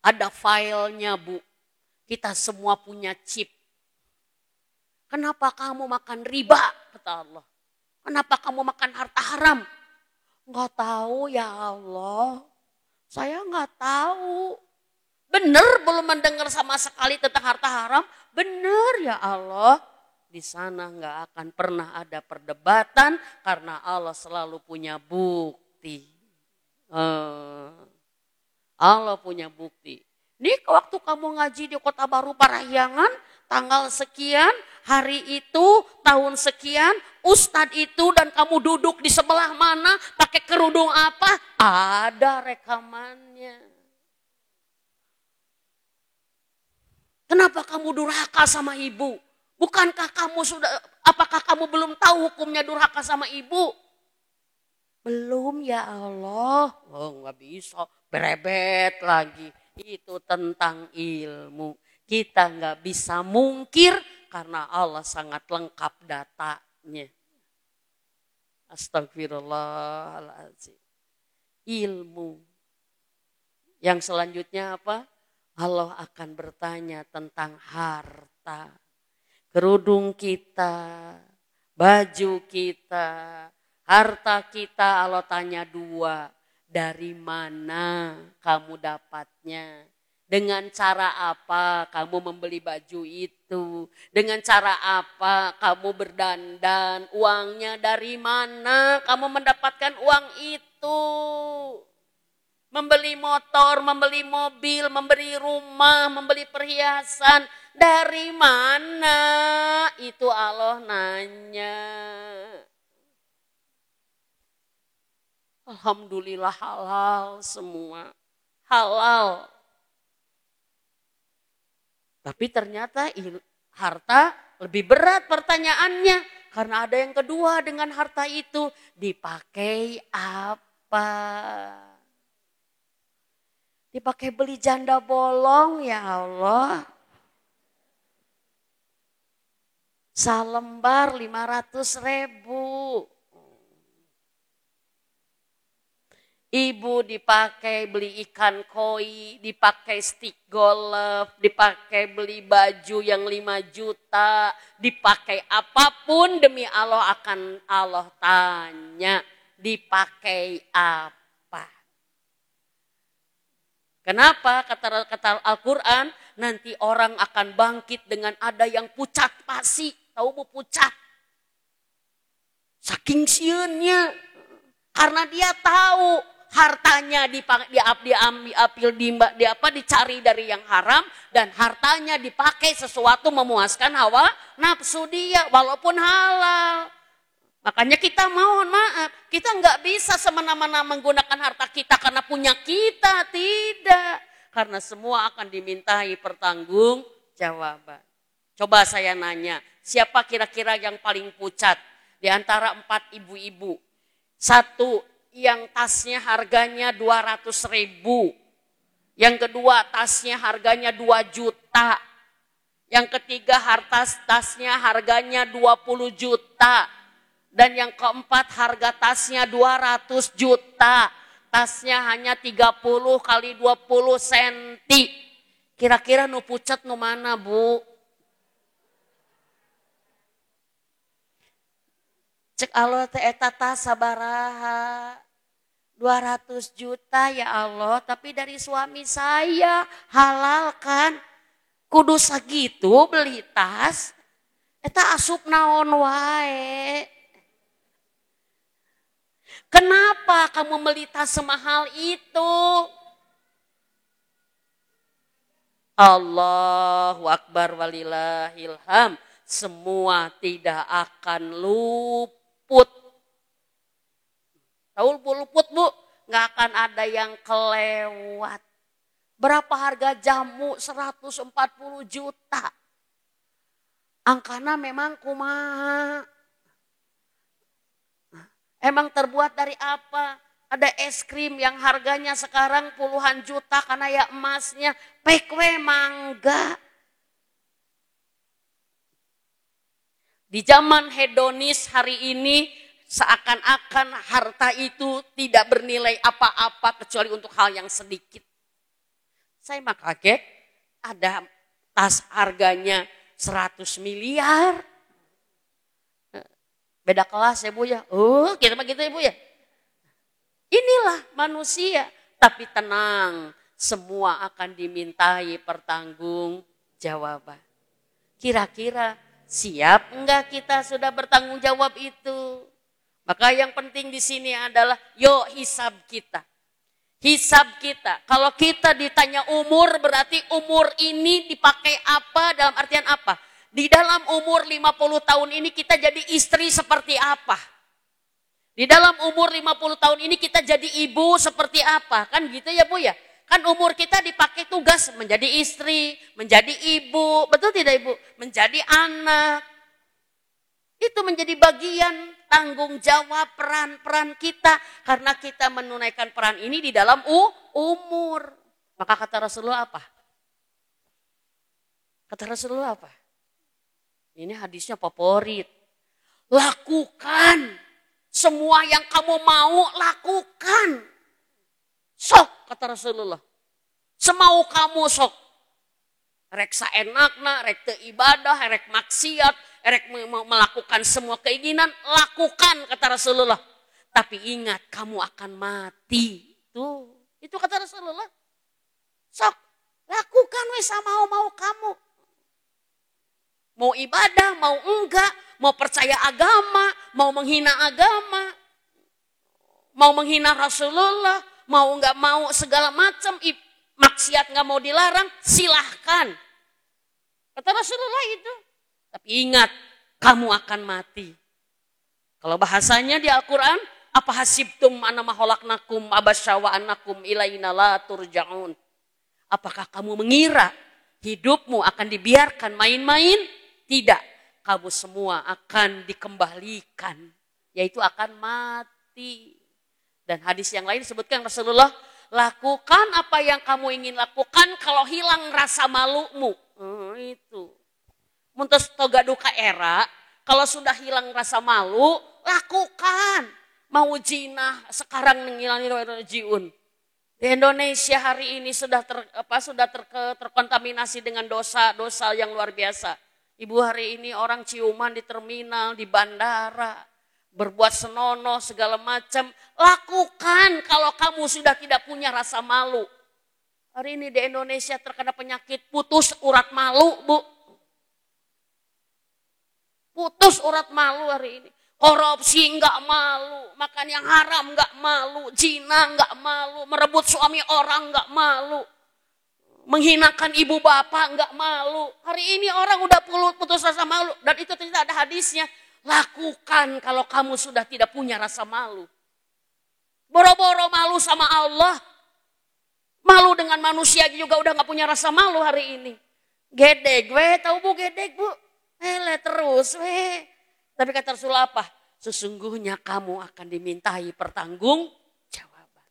Speaker 1: Ada filenya bu, kita semua punya chip. Kenapa kamu makan riba? Kata Allah. Kenapa kamu makan harta haram? Enggak tahu ya Allah, saya enggak tahu. Benar belum mendengar sama sekali tentang harta haram? Benar ya Allah. Di sana enggak akan pernah ada perdebatan karena Allah selalu punya bukti. Allah punya bukti. Ini waktu kamu ngaji di Kota Baru Parahyangan, tanggal sekian, hari itu, tahun sekian, ustadz itu dan kamu duduk di sebelah mana, pakai kerudung apa, ada rekamannya. Kenapa kamu durhaka sama ibu? Bukankah apakah kamu belum tahu hukumnya durhaka sama ibu? Belum ya Allah. Oh nggak bisa, berebet lagi. Itu tentang ilmu. Kita nggak bisa mungkir karena Allah sangat lengkap datanya. Astagfirullahaladzim. Ilmu. Yang selanjutnya apa? Allah akan bertanya tentang harta. Kerudung kita, baju kita, harta kita Allah tanya dua. Dari mana kamu dapatnya? Dengan cara apa kamu membeli baju itu? Dengan cara apa kamu berdandan? Uangnya dari mana kamu mendapatkan uang itu? Membeli motor, membeli mobil, membeli rumah, membeli perhiasan. Dari mana? Itu Allah nanya. Alhamdulillah halal semua. Halal. Tapi ternyata harta lebih berat pertanyaannya. Karena ada yang kedua dengan harta itu. Dipakai apa? Dipakai beli janda bolong ya Allah. Salembar 500.000. Ibu dipakai beli ikan koi, dipakai stick golf, dipakai beli baju yang 5 juta, dipakai apapun demi Allah akan Allah tanya, dipakai apa? Kenapa? Kata Al-Quran, nanti orang akan bangkit dengan ada yang pucat pasi. Tahu bu pucat? Saking sieunnya. Karena dia tahu hartanya dicari dari yang haram. Dan hartanya dipakai sesuatu memuaskan hawa nafsu dia walaupun halal. Makanya kita mohon maaf, kita nggak bisa semena-mena menggunakan harta kita karena punya kita, tidak. Karena semua akan dimintai pertanggungjawaban. Coba saya nanya, siapa kira-kira yang paling pucat di antara 4 ibu-ibu? Satu, yang tasnya harganya 200.000. Yang kedua, tasnya harganya 2 juta. Yang ketiga, tasnya harganya 20 juta. Dan yang keempat harga tasnya 200 juta. Tasnya hanya 30 kali 20 senti. Kira-kira nu pucat nu mana bu? Cek Allah teh eta tas sabaraha? 200 juta ya Allah. Tapi dari suami saya halal kan? Kudu sagitu beli tas. Eta asup naon wae. Kenapa kamu beli tas semahal itu? Allahu Akbar walillahilham. Semua tidak akan luput. Tahu luput bu? Nggak akan ada yang kelewat. Berapa harga jamu? 140 juta. Angkana memang kumaha. Emang terbuat dari apa? Ada es krim yang harganya sekarang puluhan juta karena ya emasnya. Pekwe mangga. Di zaman hedonis hari ini seakan-akan harta itu tidak bernilai apa-apa kecuali untuk hal yang sedikit. Saya mah kaget ada tas harganya 100 miliar. Beda kelas ya bu ya. Oh kita mah gitu ya bu ya. Inilah manusia. Tapi tenang. Semua akan dimintai pertanggungjawaban. Kira-kira siap enggak kita sudah bertanggung jawab itu? Maka yang penting di sini adalah yuk hisab kita. Hisab kita. Kalau kita ditanya umur berarti umur ini dipakai apa dalam artian apa? Di dalam umur 50 tahun ini kita jadi istri seperti apa? Di dalam umur 50 tahun ini kita jadi ibu seperti apa? Kan gitu ya bu ya? Kan umur kita dipakai tugas menjadi istri, menjadi ibu. Betul tidak ibu? Menjadi anak. Itu menjadi bagian tanggung jawab peran-peran kita. Karena kita menunaikan peran ini di dalam umur. Maka kata Rasulullah apa? Kata Rasulullah apa? Ini hadisnya favorit. Lakukan Semua yang kamu mau lakukan. Sok, kata Rasulullah. Semau kamu sok. Rek saenakna, rek teu ibadah, rek maksiat, rek melakukan semua keinginan, lakukan, kata Rasulullah. Tapi ingat, kamu akan mati. Tuh, itu kata Rasulullah. Sok, lakukan weh sama mau kamu. Mau ibadah, mau enggak, mau percaya agama, mau menghina agama, mau menghina Rasulullah, mau enggak mau segala macam, maksiat enggak mau dilarang, silahkan. Kata Rasulullah itu. Tapi ingat, kamu akan mati. Kalau bahasanya di Al-Quran, apa hasibtum annama khalaqnakum abasya wa annakum ilaina la turja'un. Apakah kamu mengira hidupmu akan dibiarkan main-main? Tidak, kamu semua akan dikembalikan, yaitu akan mati. Dan hadis yang lain disebutkan Rasulullah, lakukan apa yang kamu ingin lakukan kalau hilang rasa malumu. Itu. Muntus toga duka era, kalau sudah hilang rasa malu, lakukan. Mau jinah sekarang ngilangin jiun. Di Indonesia hari ini sudah terkontaminasi dengan dosa-dosa yang luar biasa. Ibu, hari ini orang ciuman di terminal, di bandara, berbuat senonoh segala macam. Lakukan kalau kamu sudah tidak punya rasa malu. Hari ini di Indonesia terkena penyakit putus urat malu, Bu. Putus urat malu hari ini. Korupsi enggak malu, makan yang haram enggak malu, zina enggak malu, merebut suami orang enggak malu, menghinakan ibu bapak enggak malu. Hari ini orang udah putus rasa malu, dan itu ternyata ada hadisnya. Lakukan kalau kamu sudah tidak punya rasa malu. Boro-boro malu sama Allah, malu dengan manusia juga udah enggak punya rasa malu hari ini. Gedeg, tahu Bu gedeg Bu? Terus, Tapi kata Rasulullah apa? Sesungguhnya kamu akan dimintai pertanggung jawaban.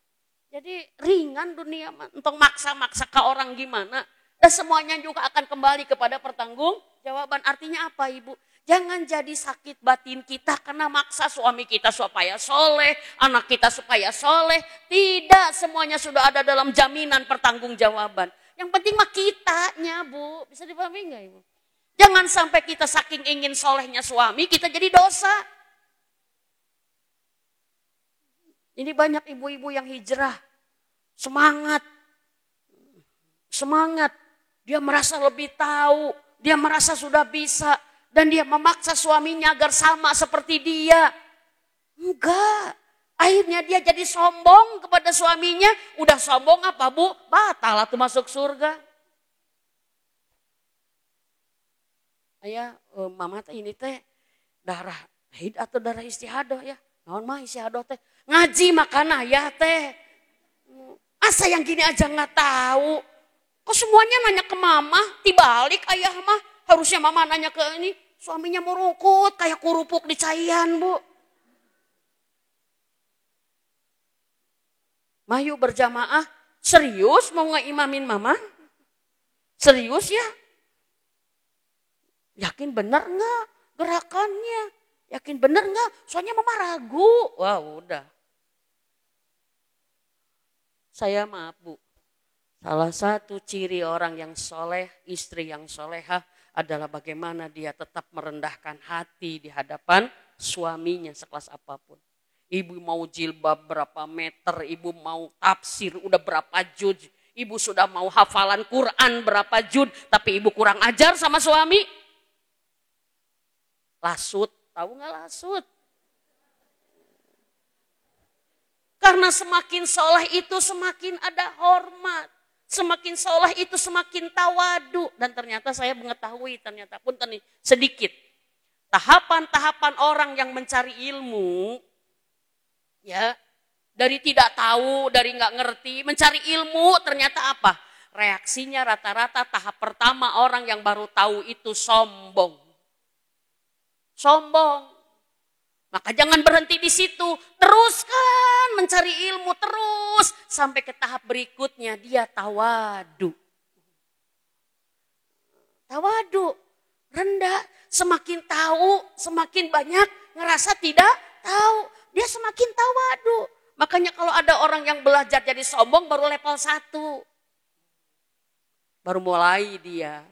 Speaker 1: Jadi ringan dunia, untuk maksa-maksa ke orang gimana. Dan semuanya juga akan kembali kepada pertanggung jawaban. Artinya apa Ibu? Jangan jadi sakit batin kita karena maksa suami kita supaya soleh, anak kita supaya soleh. Tidak, semuanya sudah ada dalam jaminan pertanggung jawaban. Yang penting mah kitanya Bu. Bisa dipahami enggak Ibu? Jangan sampai kita saking ingin solehnya suami, kita jadi dosa. Ini banyak ibu-ibu yang hijrah. Semangat. Semangat. Dia merasa lebih tahu. Dia merasa sudah bisa. Dan dia memaksa suaminya agar sama seperti dia. Enggak. Akhirnya dia jadi sombong kepada suaminya. Udah sombong apa Bu? Batal tuh masuk surga. Ayah, mama teh ini teh darah haid atau darah istihadah ya? Naon mah istihadah teh? Ngaji makan ayah teh. Asa yang gini aja nggak tahu. Kok semuanya nanya ke mama? Tibalik ayah mah. Harusnya mama nanya ke ini. Suaminya merungkut kayak kurupuk di caian Bu. Mayu berjamaah. Serius mau ngeimamin mama? Serius ya? Yakin benar enggak gerakannya? Yakin benar enggak? Soalnya mama ragu. Wah udah. Saya maaf Bu. Salah satu ciri orang yang soleh, istri yang solehah adalah bagaimana dia tetap merendahkan hati di hadapan suaminya sekelas apapun. Ibu mau jilbab berapa meter, ibu mau tafsir udah berapa juz, ibu sudah mau hafalan Quran berapa juz, tapi ibu kurang ajar sama suami. Lasut, tahu nggak lasut? Karena semakin soleh itu semakin ada hormat. Semakin soleh itu semakin tawadu. Dan ternyata saya mengetahui, ternyata pun sedikit. Tahapan-tahapan orang yang mencari ilmu, ya dari tidak tahu, dari nggak ngerti, mencari ilmu ternyata apa? Reaksinya rata-rata tahap pertama orang yang baru tahu itu sombong. Sombong. Maka jangan berhenti di situ. Teruskan mencari ilmu terus. Sampai ke tahap berikutnya dia tawadu. Tawadu. Rendah. Semakin tahu, semakin banyak ngerasa tidak tahu. dia semakin tawadu. Makanya kalau ada orang yang belajar jadi sombong baru level 1. Baru mulai dia.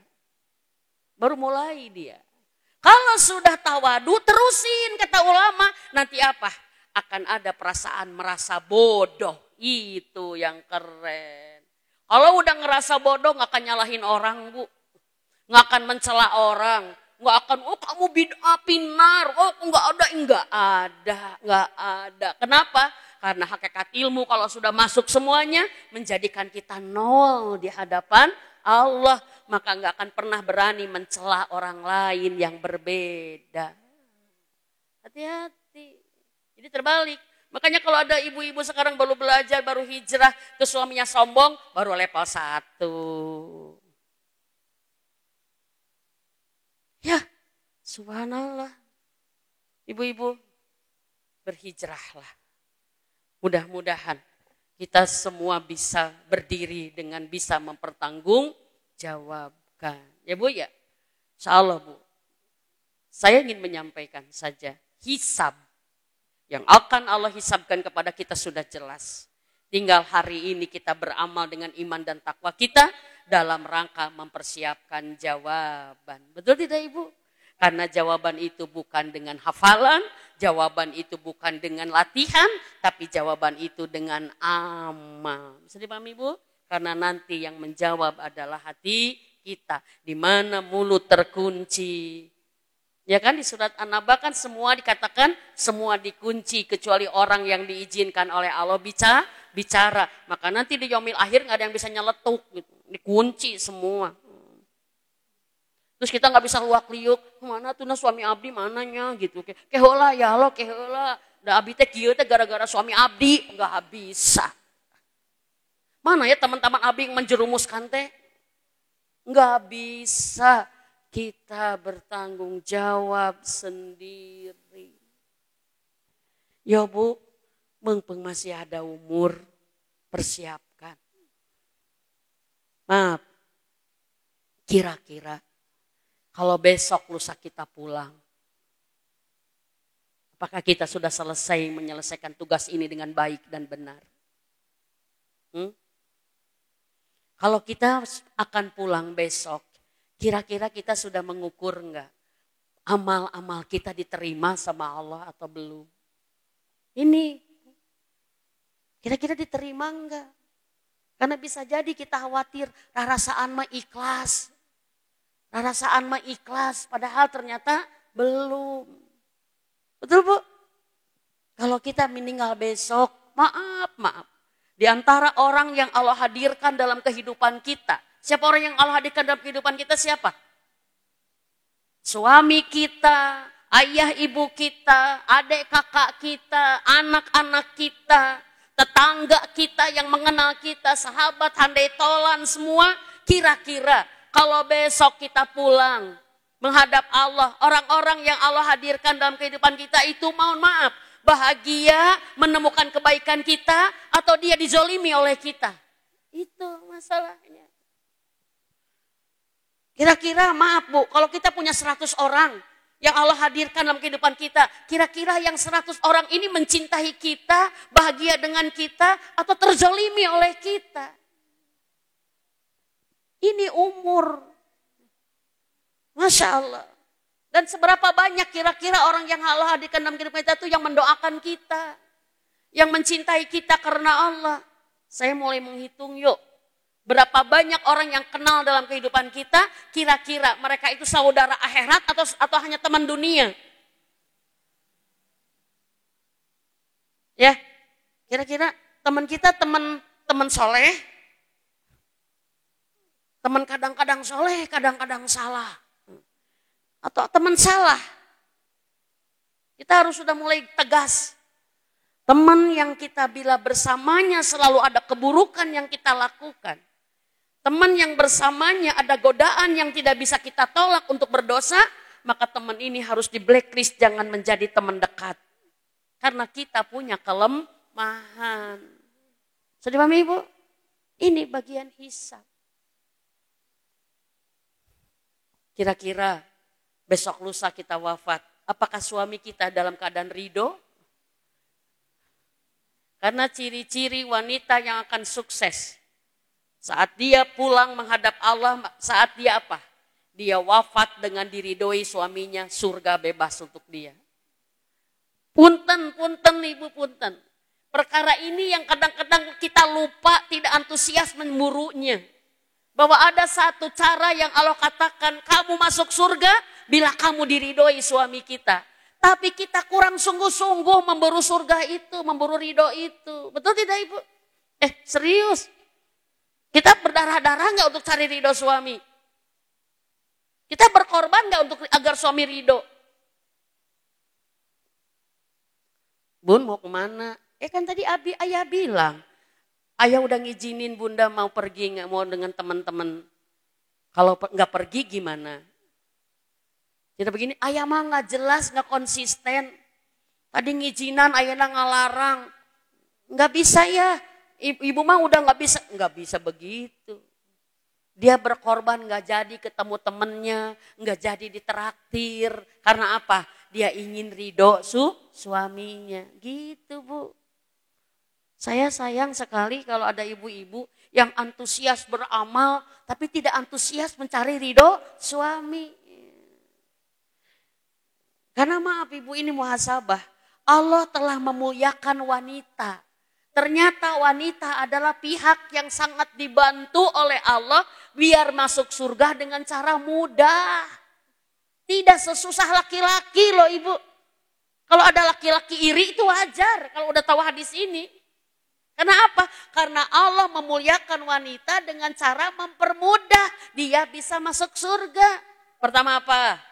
Speaker 1: Kalau sudah tawadu terusin kata ulama. Nanti apa? Akan ada perasaan merasa bodoh. Itu yang keren. Kalau udah ngerasa bodoh gak akan nyalahin orang, Bu. Gak akan mencela orang. Gak akan, oh kamu bid'ah pinar. Oh enggak ada. Kenapa? Karena hakikat ilmu kalau sudah masuk semuanya menjadikan kita nol di hadapan Allah. Maka gak akan pernah berani mencela orang lain yang berbeda. Hati-hati. Jadi terbalik. Makanya kalau ada ibu-ibu sekarang baru belajar, baru hijrah ke suaminya sombong, baru level 1. Ya, subhanallah. Ibu-ibu, berhijrahlah. Mudah-mudahan kita semua bisa berdiri dengan bisa mempertanggungjawabkan. Ya Bu ya? Insyaallah Bu. Saya ingin menyampaikan saja hisab yang akan Allah hisabkan kepada kita sudah jelas. Tinggal hari ini kita beramal dengan iman dan takwa kita dalam rangka mempersiapkan jawaban. Betul tidak Ibu? Karena jawaban itu bukan dengan hafalan, jawaban itu bukan dengan latihan, tapi jawaban itu dengan amal. Bisa dipahami Ibu? Karena nanti yang menjawab adalah hati kita. Di mana mulut terkunci. Ya kan di surat An-Naba kan semua dikatakan, semua dikunci kecuali orang yang diizinkan oleh Allah bicara. Maka nanti di yaumil akhir gak ada yang bisa nyeletuk gitu. Dikunci semua. Terus kita gak bisa luak-liuk, mana tuh suami abdi mananya gitu. Kehola ya Allah, kehola. Da abdi teh kieu teh gara-gara suami abdi, gak bisa. Mana ya teman-teman abdi yang menjerumuskan teh? Gak bisa. Kita bertanggung jawab sendiri. Ya Bu, mumpung masih ada umur, persiapkan. Maaf, kira-kira kalau besok lusa kita pulang, apakah kita sudah selesai menyelesaikan tugas ini dengan baik dan benar? Kalau kita akan pulang besok, kira-kira kita sudah mengukur enggak? Amal-amal kita diterima sama Allah atau belum? Ini, kira-kira diterima enggak? Karena bisa jadi kita khawatir, rasaan mah ikhlas. Rasaan mah ikhlas, padahal ternyata belum. Betul Bu? Kalau kita meninggal besok, maaf. Di antara orang yang Allah hadirkan dalam kehidupan kita, siapa orang yang Allah hadirkan dalam kehidupan kita siapa? Suami kita, ayah ibu kita, adik kakak kita, anak-anak kita, tetangga kita yang mengenal kita, sahabat, handai tolan semua. Kira-kira kalau besok kita pulang menghadap Allah, orang-orang yang Allah hadirkan dalam kehidupan kita itu mohon maaf, bahagia menemukan kebaikan kita atau dia dizolimi oleh kita? Itu masalahnya. Kira-kira maaf Bu, kalau kita punya 100 orang yang Allah hadirkan dalam kehidupan kita, kira-kira yang 100 orang ini mencintai kita, bahagia dengan kita, atau terzolimi oleh kita? Ini umur. Masya Allah. Dan seberapa banyak kira-kira orang yang Allah hadirkan dalam kehidupan kita itu yang mendoakan kita, yang mencintai kita karena Allah. Saya mulai menghitung yuk. Berapa banyak orang yang kenal dalam kehidupan kita, kira-kira mereka itu saudara akhirat atau hanya teman dunia? Ya, kira-kira teman kita teman soleh, teman kadang-kadang soleh, kadang-kadang salah, atau teman salah? Kita harus sudah mulai tegas. Teman yang kita bila bersamanya selalu ada keburukan yang kita lakukan. Teman yang bersamanya ada godaan yang tidak bisa kita tolak untuk berdosa, maka teman ini harus di blacklist, jangan menjadi teman dekat. Karena kita punya kelemahan. Sudah paham Ibu? Ini bagian hisab. Kira-kira besok lusa kita wafat, apakah suami kita dalam keadaan ridho? Karena ciri-ciri wanita yang akan sukses saat dia pulang menghadap Allah, saat dia apa? Dia wafat dengan diridhoi suaminya, surga bebas untuk dia. Punten ibu punten. Perkara ini yang kadang-kadang kita lupa, tidak antusias memburunya. Bahwa ada satu cara yang Allah katakan, kamu masuk surga bila kamu diridhoi suami kita. Tapi kita kurang sungguh-sungguh memburu surga itu, memburu ridho itu. Betul tidak ibu? Serius. Kita berdarah-darah nggak untuk cari ridho suami? Kita berkorban nggak untuk agar suami ridho? Bun mau kemana? Kan tadi ayah bilang, ayah udah ngizinin bunda mau pergi nggak mau dengan teman-teman. Kalau nggak pergi gimana? Kita begini, ayah mah nggak jelas, nggak konsisten. Tadi ngizinan, ayah ngalarang, nggak bisa ya. Ibu mah udah nggak bisa begitu. Dia berkorban nggak jadi ketemu temennya, nggak jadi ditraktir. Karena apa? Dia ingin ridho suaminya, gitu bu. Saya sayang sekali kalau ada ibu-ibu yang antusias beramal, tapi tidak antusias mencari ridho suami. Karena maaf ibu ini muhasabah, Allah telah memuliakan wanita. Ternyata wanita adalah pihak yang sangat dibantu oleh Allah biar masuk surga dengan cara mudah. Tidak sesusah laki-laki loh ibu. Kalau ada laki-laki iri itu wajar kalau udah tahu hadis ini. Karena apa? Karena Allah memuliakan wanita dengan cara mempermudah dia bisa masuk surga. Pertama apa?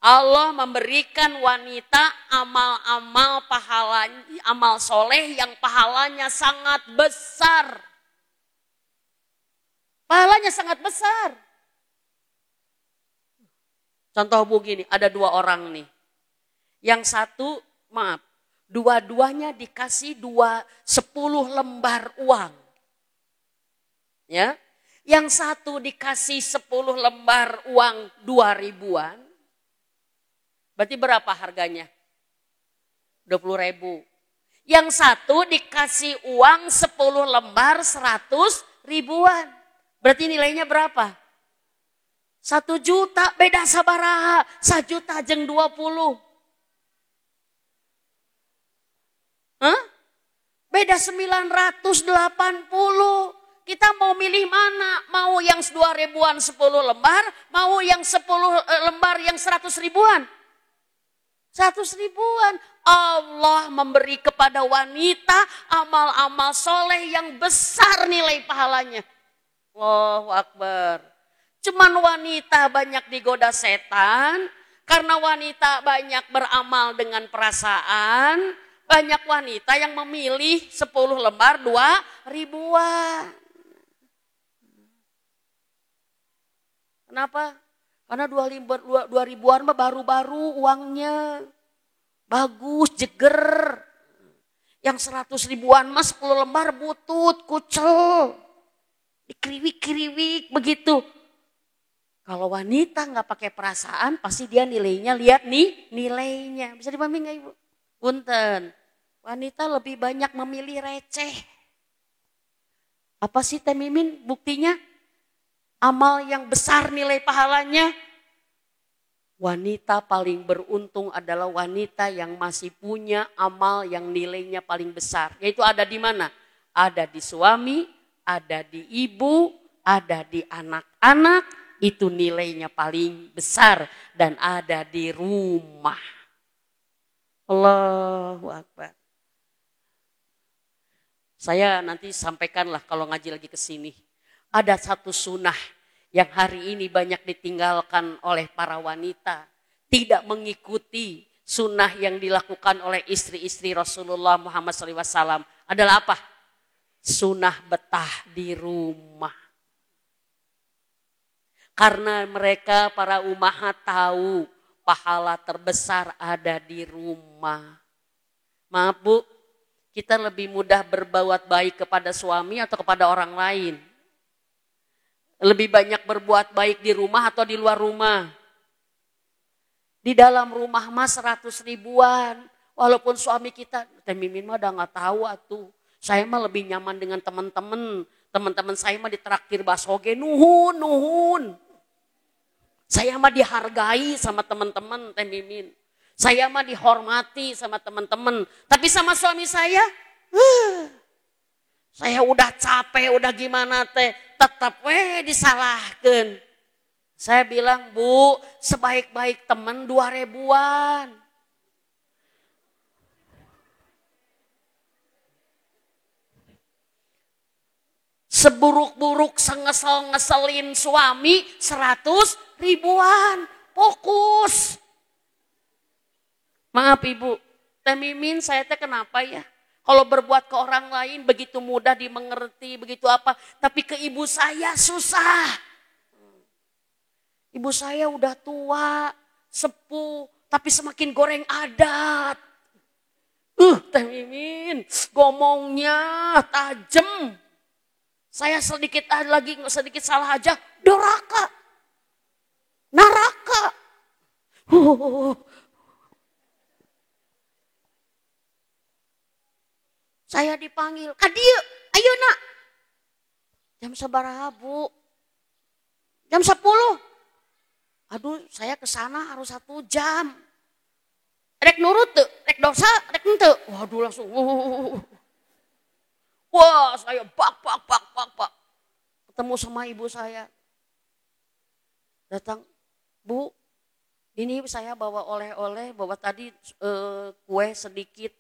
Speaker 1: Allah memberikan wanita amal-amal pahala, amal soleh yang pahalanya sangat besar. Pahalanya sangat besar. Contoh begini, ada 2 orang nih. Yang satu, dua-duanya dikasih 10 lembar uang. Ya. Yang satu dikasih 10 lembar uang 2.000-an. Berarti berapa harganya? 20.000. Yang satu dikasih uang 10 lembar 100.000-an. Berarti nilainya berapa? 1 juta, beda sabaraha. 1 juta jeung 20. Beda 980. Kita mau milih mana? Mau yang 2.000-an 10 lembar, mau yang 10 lembar yang 100.000-an? 100.000-an. Allah memberi kepada wanita amal-amal soleh yang besar nilai pahalanya. Allahu Akbar. Cuman wanita banyak digoda setan, karena wanita banyak beramal dengan perasaan, banyak wanita yang memilih 10 lembar 2.000-an. Kenapa? Karena 2.000-an mah baru-baru uangnya. Bagus, jeger. Yang 100.000-an mah 10 lembar butut, kucel. Dikriwik-kriwik begitu. Kalau wanita nggak pakai perasaan, pasti dia nilainya, lihat nih nilainya. Bisa dipahami nggak ibu? Punten, wanita lebih banyak memilih receh. Apa sih Teh Mimin buktinya? Amal yang besar nilai pahalanya. Wanita paling beruntung adalah wanita yang masih punya amal yang nilainya paling besar. Yaitu ada di mana? Ada di suami, ada di ibu, ada di anak-anak. Itu nilainya paling besar dan ada di rumah. Allahu Akbar. Saya nanti sampaikanlah kalau ngaji lagi ke sini. Ada satu sunnah yang hari ini banyak ditinggalkan oleh para wanita. Tidak mengikuti sunnah yang dilakukan oleh istri-istri Rasulullah Muhammad SAW. Adalah apa? Sunnah betah di rumah. Karena mereka para ummahat tahu pahala terbesar ada di rumah. Maaf bu, kita lebih mudah berbuat baik kepada suami atau kepada orang lain? Lebih banyak berbuat baik di rumah atau di luar rumah? Di dalam rumah mah 100.000-an. Walaupun suami kita, Teh Mimin mah udah gak tahu atuh. Saya mah lebih nyaman dengan teman-teman. Teman-teman saya mah ditraktir basoge, nuhun. Saya mah dihargai sama teman-teman Teh Mimin. Saya mah dihormati sama teman-teman. Tapi sama suami saya udah capek, udah gimana teh. Tetap disalahkan. Saya bilang, Bu, sebaik-baik teman 2.000-an. Seburuk-buruk sengesel-ngeselin suami 100.000-an. Fokus. Maaf Ibu, Teh Mimin saya teh kenapa ya? Kalau berbuat ke orang lain begitu mudah dimengerti, begitu apa. Tapi ke ibu saya susah. Ibu saya udah tua, sepuh, tapi semakin goreng adat. Teh Mimin, ngomongnya tajam. Saya sedikit salah aja, doraka. Naraka. Saya dipanggil, Kadieu, ayo nak. Jam sabaraha Bu? Jam 10. Aduh saya kesana harus 1 jam. Rek nurut tuh, rek dosa, rek ente. Waduh langsung. Wah saya bak. Ketemu sama ibu saya. Datang, Bu, ini saya bawa oleh-oleh, bawa tadi kue sedikit.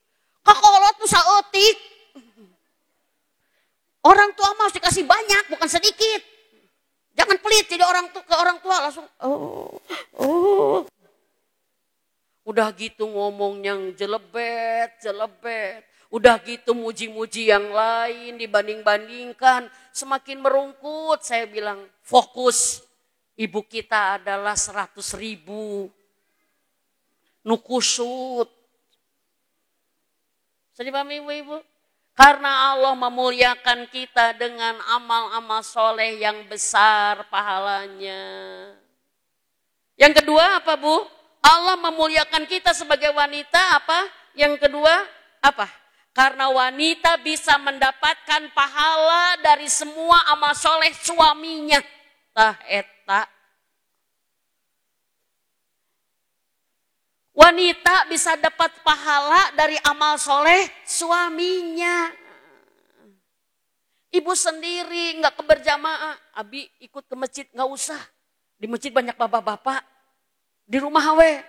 Speaker 1: Kakolot tuh saeutik. Orang tua mah harus dikasih banyak, bukan sedikit. Jangan pelit jadi orang tua langsung. Udah gitu ngomong yang jelebet. Udah gitu muji-muji yang lain, dibanding-bandingkan. Semakin merungkut, saya bilang fokus. Ibu kita adalah 100.000. Nukusut. Sedih paham ibu-ibu? Karena Allah memuliakan kita dengan amal-amal soleh yang besar pahalanya. Yang kedua apa Bu? Allah memuliakan kita sebagai wanita apa? Yang kedua apa? Karena wanita bisa mendapatkan pahala dari semua amal soleh suaminya. Tah eta. Wanita bisa dapat pahala dari amal soleh suaminya. Ibu sendiri nggak berjamaah. Abi ikut ke masjid nggak usah. Di masjid banyak bapak-bapak. Di rumah we.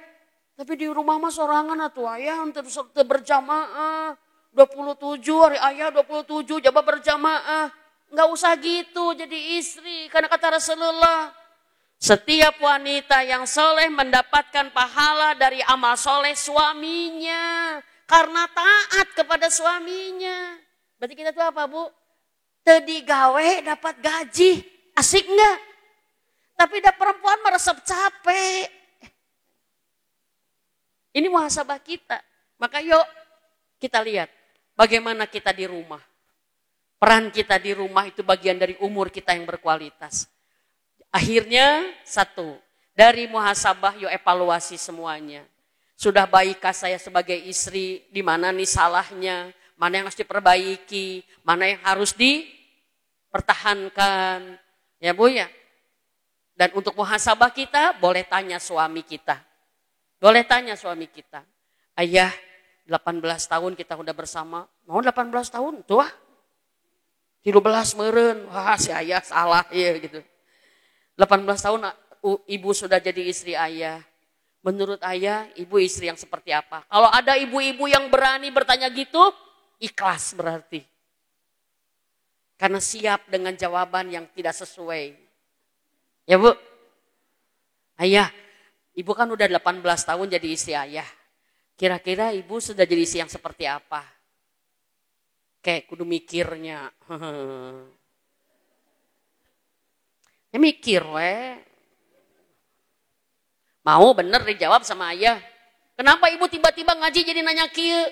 Speaker 1: Tapi di rumah mah sorangan atuh ayah terus berjamaah. 27 hari ayah 27 coba berjamaah. Nggak usah gitu jadi istri. Karena kata Rasulullah. Setiap wanita yang soleh mendapatkan pahala dari amal soleh suaminya. Karena taat kepada suaminya. Berarti kita tuh apa Bu? Teu digawe dapat gaji. Asik enggak? Tapi ada perempuan meresep capek. Ini muhasabah kita. Maka yuk kita lihat bagaimana kita di rumah. Peran kita di rumah itu bagian dari umur kita yang berkualitas. Akhirnya satu, dari muhasabah yuk evaluasi semuanya. Sudah baikkah saya sebagai istri, di mana nih salahnya, mana yang harus diperbaiki, mana yang harus dipertahankan. Ya Bu ya. Dan untuk muhasabah kita boleh tanya suami kita. Boleh tanya suami kita. Ayah 18 tahun kita udah bersama. Mau 18 tahun? Tuh 13 meren. Wah si ayah salah ya gitu. 18 tahun ibu sudah jadi istri ayah. Menurut ayah, ibu istri yang seperti apa? Kalau ada ibu-ibu yang berani bertanya gitu, ikhlas berarti. Karena siap dengan jawaban yang tidak sesuai. Ya Bu? Ayah, ibu kan udah 18 tahun jadi istri ayah. Kira-kira ibu sudah jadi istri yang seperti apa? Kayak kudu mikirnya. Ya mikir Mau bener dijawab sama ayah. Kenapa ibu tiba-tiba ngaji jadi nanya kieu?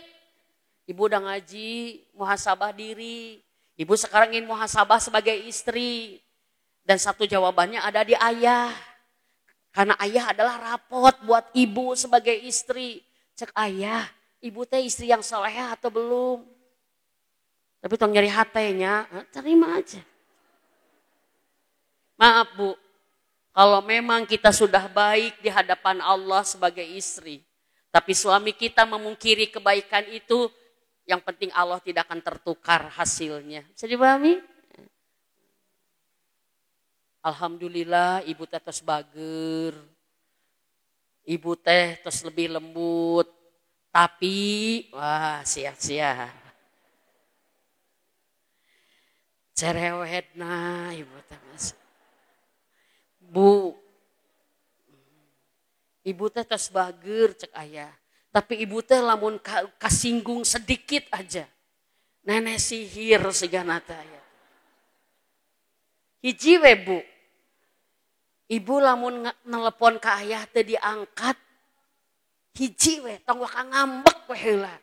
Speaker 1: Ibu udah ngaji, muhasabah diri. Ibu sekarang ingin muhasabah sebagai istri. Dan satu jawabannya ada di ayah. Karena ayah adalah rapot buat ibu sebagai istri. Cek ayah, ibu teh istri yang solehah atau belum? Tapi tong nyari hatenya, terima aja. Maaf Bu, kalau memang kita sudah baik di hadapan Allah sebagai istri, tapi suami kita memungkiri kebaikan itu, yang penting Allah tidak akan tertukar hasilnya. Bisa dipahami? Alhamdulillah ibu teh tos bager, ibu teh tos lebih lembut, tapi wah sia-sia. Cerewetna ibu teh mas. Bu, ibu teh tos bager cek ayah. Tapi ibu teh lamun kasinggung sedikit aja. Nenek sihir segana teh aya. Hiji we Bu. Ibu lamun nelepon ka ayah teh diangkat. Hiji we tong waka ngambek we heula.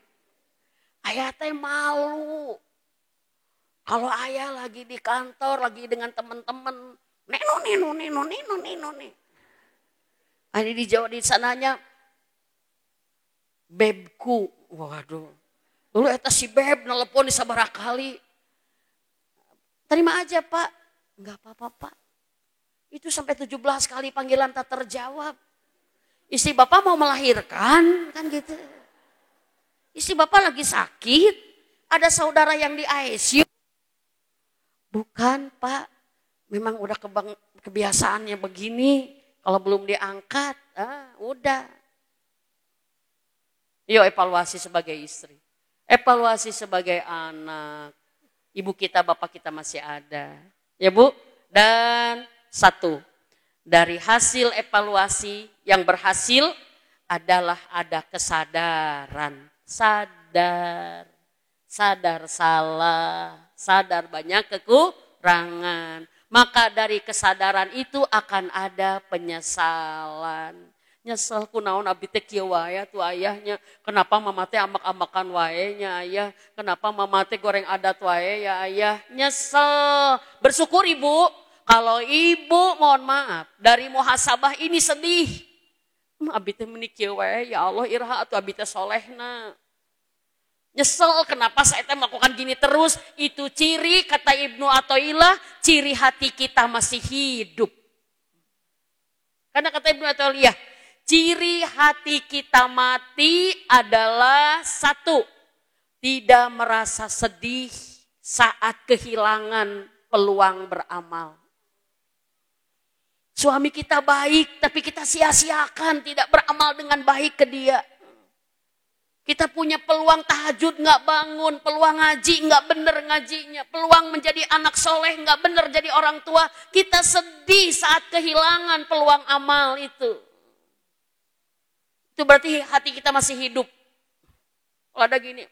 Speaker 1: Ayah teh malu. Kalau ayah lagi di kantor, lagi dengan teman-teman, neno. Ini di Jawa di sananya bebku. Waduh. Dulu eta si beb nelpon di sabaraha kali. Terima aja, Pak. Enggak apa-apa, Pak. Itu sampai 17 kali panggilan tak terjawab. Istri Bapak mau melahirkan, kan gitu. Istri Bapak lagi sakit, ada saudara yang di ICU. Bukan, Pak. Memang udah kebiasaannya begini. Kalau belum diangkat, udah. Yuk evaluasi sebagai istri. Evaluasi sebagai anak. Ibu kita, bapak kita masih ada. Ya Bu? Dan satu. Dari hasil evaluasi yang berhasil adalah ada kesadaran. Sadar salah, sadar banyak kekurangan. Maka dari kesadaran itu akan ada penyesalan. Nyesel kunaon abdi teh kieu wae tuh ayahnya. Kenapa mama teh amak-amakan wae nya ayah? Kenapa mama teh goreng adat wae ya ayah? Nyesel. Bersyukur Ibu. Kalau Ibu mohon maaf dari muhasabah ini sedih. Abdi teh meuni kieu wae ya Allah iraha atuh abdi teh solehna. Nyesel kenapa saya melakukan gini terus. Itu ciri kata Ibnu Athaillah, ciri hati kita masih hidup. Karena kata Ibnu Athaillah, ciri hati kita mati adalah satu, tidak merasa sedih saat kehilangan peluang beramal. Suami kita baik tapi kita sia-siakan tidak beramal dengan baik ke dia. Kita punya peluang tahajud nggak bangun, peluang ngaji nggak bener ngajinya, peluang menjadi anak soleh nggak bener jadi orang tua. Kita sedih saat kehilangan peluang amal itu. Itu berarti hati kita masih hidup. Kalau ada gini,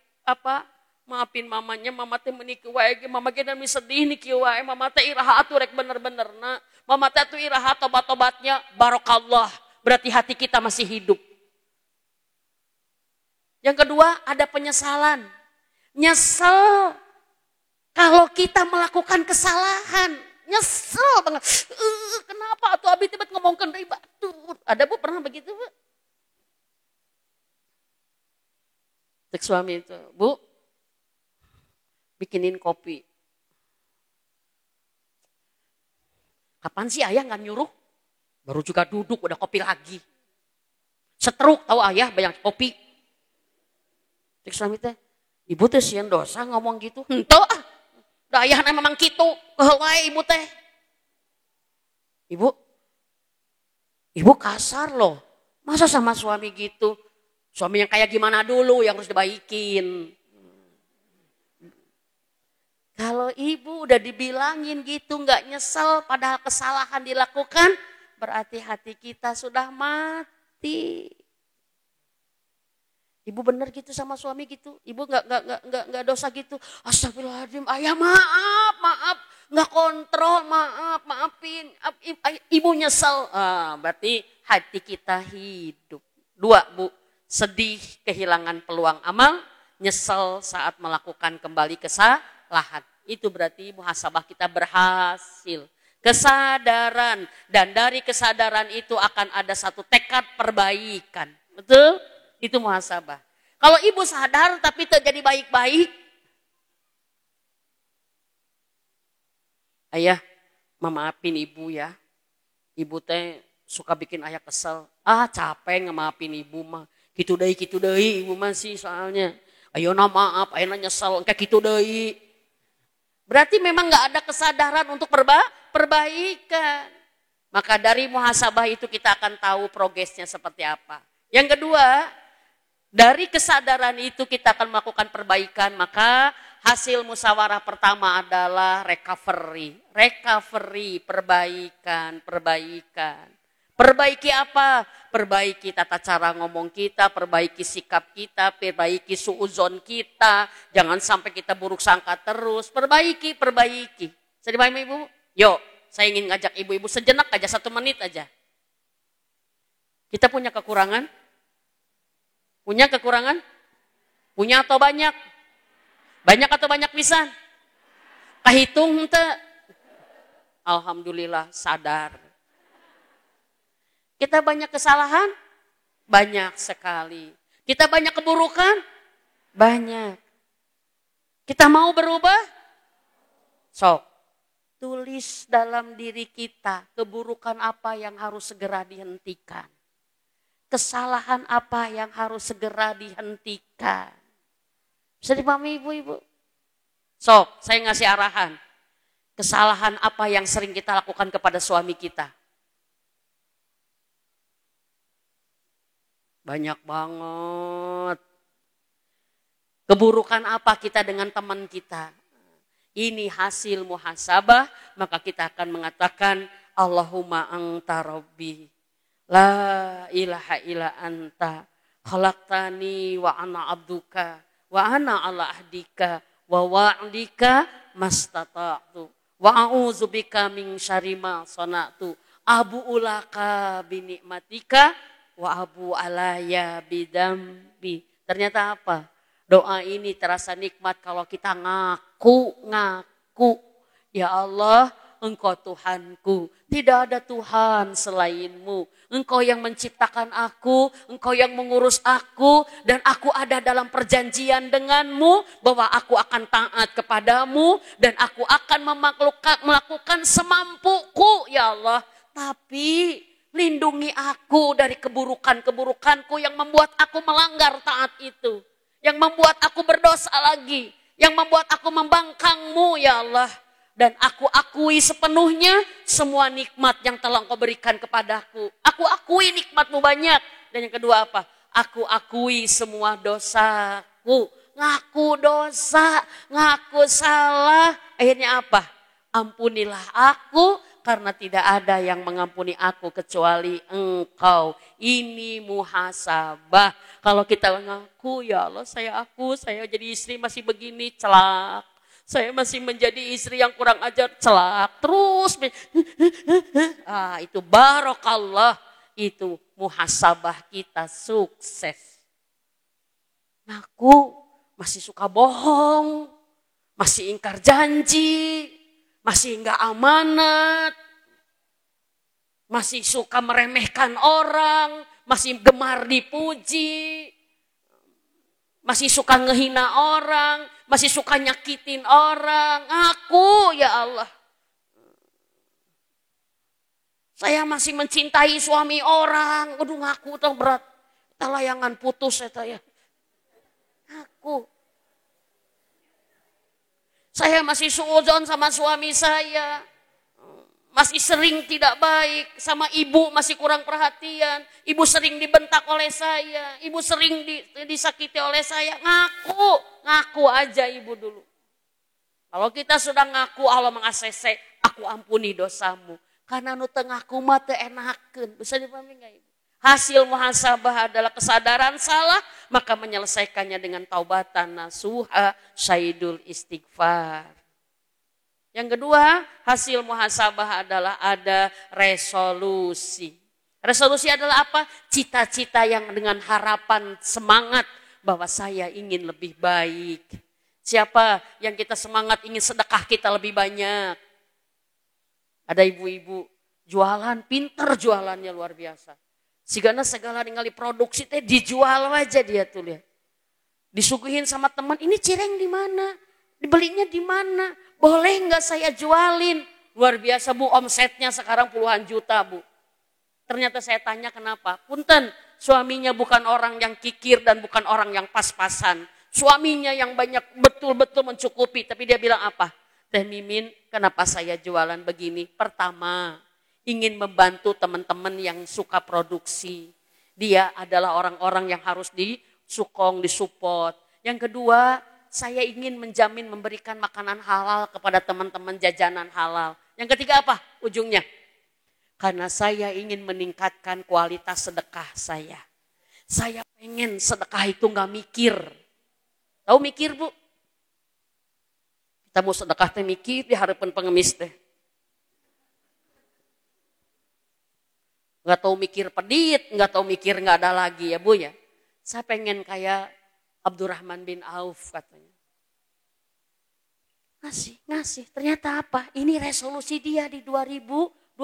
Speaker 1: maafin mamanya, mama teh menikah wae, mama ge demi sedih nih kieu wae, mama teh iraha atuh rek bener-bener na. Mama teh atuh iraha tobat-tobatnya barokallah. Berarti hati kita masih hidup. Yang kedua ada penyesalan. Nyesel kalau kita melakukan kesalahan. Nyesel banget. Kenapa atuh abi tiba ngomongkeun deui batur. Ada Bu pernah begitu Bu? Cek suami itu, Bu, bikinin kopi. Kapan sih ayah nggak nyuruh? Baru juga duduk udah kopi lagi. Setruk tahu ayah banyak kopi. Cek suami teh, ibu teh sieun dosa ngomong gitu. Henteu ah. Da ayahna memang kitu. Wae ibu teh. Ibu kasar loh. Masa sama suami gitu? Suami yang kayak gimana dulu yang harus dibaikin. Kalau ibu udah dibilangin gitu nggak nyesel padahal kesalahan dilakukan, berarti hati kita sudah mati. Ibu bener gitu sama suami gitu, ibu nggak dosa gitu. Astagfirullahaladzim, ayah maaf, nggak kontrol, maafin, ibu nyesel. Berarti hati kita hidup. Dua Bu, sedih kehilangan peluang amal, nyesel saat melakukan kembali kesalahan. Itu berarti muhasabah kita berhasil. Kesadaran, dan dari kesadaran itu akan ada satu tekad perbaikan. Betul? Itu muhasabah. Kalau ibu sadar tapi terjadi baik-baik, ayah, maafin ibu ya. Ibu teh suka bikin ayah kesel. Capek ngemaafin ibu mah. Gitu deui ibu mah sih soalnya. Ayo maaf, ayo nyesel, kayak gitu deui. Berarti memang gak ada kesadaran untuk perbaikan. Maka dari muhasabah itu kita akan tahu progresnya seperti apa. Yang kedua, dari kesadaran itu kita akan melakukan perbaikan, maka hasil musyawarah pertama adalah recovery. Recovery, perbaikan. Perbaiki apa? Perbaiki tata cara ngomong kita, perbaiki sikap kita, perbaiki suuzon kita. Jangan sampai kita buruk sangka terus. Perbaiki. Saya dipahami ibu? Yuk, saya ingin ngajak ibu-ibu sejenak aja, 1 menit aja. Kita punya kekurangan? Punya kekurangan? Punya atau banyak? Banyak atau banyak pisan? Kahitung henteu? Alhamdulillah sadar. Kita banyak kesalahan? Banyak sekali. Kita banyak keburukan? Banyak. Kita mau berubah? Sok. Tulis dalam diri kita keburukan apa yang harus segera dihentikan. Kesalahan apa yang harus segera dihentikan. Bisa dipahami ibu-ibu? Sok, saya ngasih arahan. Kesalahan apa yang sering kita lakukan kepada suami kita? Banyak banget. Keburukan apa kita dengan teman kita? Ini hasil muhasabah, maka kita akan mengatakan Allahumma anta rabbi. La ilaha illa anta. Khalaqtani wa ana abduka. Wa ana ala ahdika. Wa wa'dika mastata'tu. Wa a'udzubika min syarri ma sana'tu. Abu ulaka binikmatika. Wa abu alaya bidambi. Ternyata apa? Doa ini terasa nikmat kalau kita ngaku. Ya Allah, Engkau Tuhanku. Tidak ada Tuhan selainmu. Engkau yang menciptakan aku. Engkau yang mengurus aku. Dan aku ada dalam perjanjian denganmu. Bahwa aku akan taat kepadamu. Dan aku akan melakukan semampuku. Ya Allah. Tapi lindungi aku dari keburukanku yang membuat aku melanggar taat itu. Yang membuat aku berdosa lagi. Yang membuat aku membangkangmu ya Allah. Dan aku akui sepenuhnya semua nikmat yang telah Engkau berikan kepadaku. Aku akui nikmatmu banyak. Dan yang kedua apa? Aku akui semua dosaku. Ngaku dosa, ngaku salah. Akhirnya apa? Ampunilah aku. Karena tidak ada yang mengampuni aku kecuali Engkau. Ini muhasabah. Kalau kita mengaku, ya Allah saya jadi istri masih begini, celak. Saya masih menjadi istri yang kurang ajar, celak. Terus, itu barokallah. Itu muhasabah kita sukses. Ngaku, masih suka bohong. Masih ingkar janji. Masih enggak amanat, masih suka meremehkan orang, masih gemar dipuji, masih suka ngehina orang, masih suka nyakitin orang. Aku ya Allah, saya masih mencintai suami orang. Aduh ngaku tuh berat, layangan putus ya. Aku. Saya masih suudzon sama suami saya. Masih sering tidak baik. Sama ibu masih kurang perhatian. Ibu sering dibentak oleh saya. Ibu sering disakiti oleh saya. Ngaku aja ibu dulu. Kalau kita sudah ngaku Allah mengasese, aku ampuni dosamu. Karena nu teu ngaku mah teu enakeun. Bisa dipahami enggak ibu? Hasil muhasabah adalah kesadaran salah, maka menyelesaikannya dengan taubatan nasuha, syaidul istighfar. Yang kedua, hasil muhasabah adalah ada resolusi. Resolusi adalah apa? Cita-cita yang dengan harapan semangat bahwa saya ingin lebih baik. Siapa yang kita semangat ingin sedekah kita lebih banyak? Ada ibu-ibu jualan, pinter jualannya luar biasa. Sigana segala ningali produksi teh dijual aja dia tuh lihat. Disuguhin sama teman, ini cireng di mana? Dibelinya di mana? Boleh nggak saya jualin? Luar biasa Bu, omsetnya sekarang puluhan juta Bu. Ternyata saya tanya kenapa? Punten, suaminya bukan orang yang kikir dan bukan orang yang pas-pasan. Suaminya yang banyak betul-betul mencukupi. Tapi dia bilang apa? Teh Mimin, kenapa saya jualan begini? Pertama, ingin membantu teman-teman yang suka produksi. Dia adalah orang-orang yang harus disukong, disupport. Yang kedua, saya ingin menjamin memberikan makanan halal kepada teman-teman jajanan halal. Yang ketiga apa? Ujungnya. Karena saya ingin meningkatkan kualitas sedekah saya. Saya pengen sedekah itu gak mikir. Tahu mikir Bu? Kita mau sedekah teh mikir di harapan pengemis teh. Gak tahu mikir pedit, gak tahu mikir gak ada lagi ya Bu ya. Saya pengen kayak Abdurrahman bin Auf katanya. Ngasih. Ternyata apa? Ini resolusi dia di 2020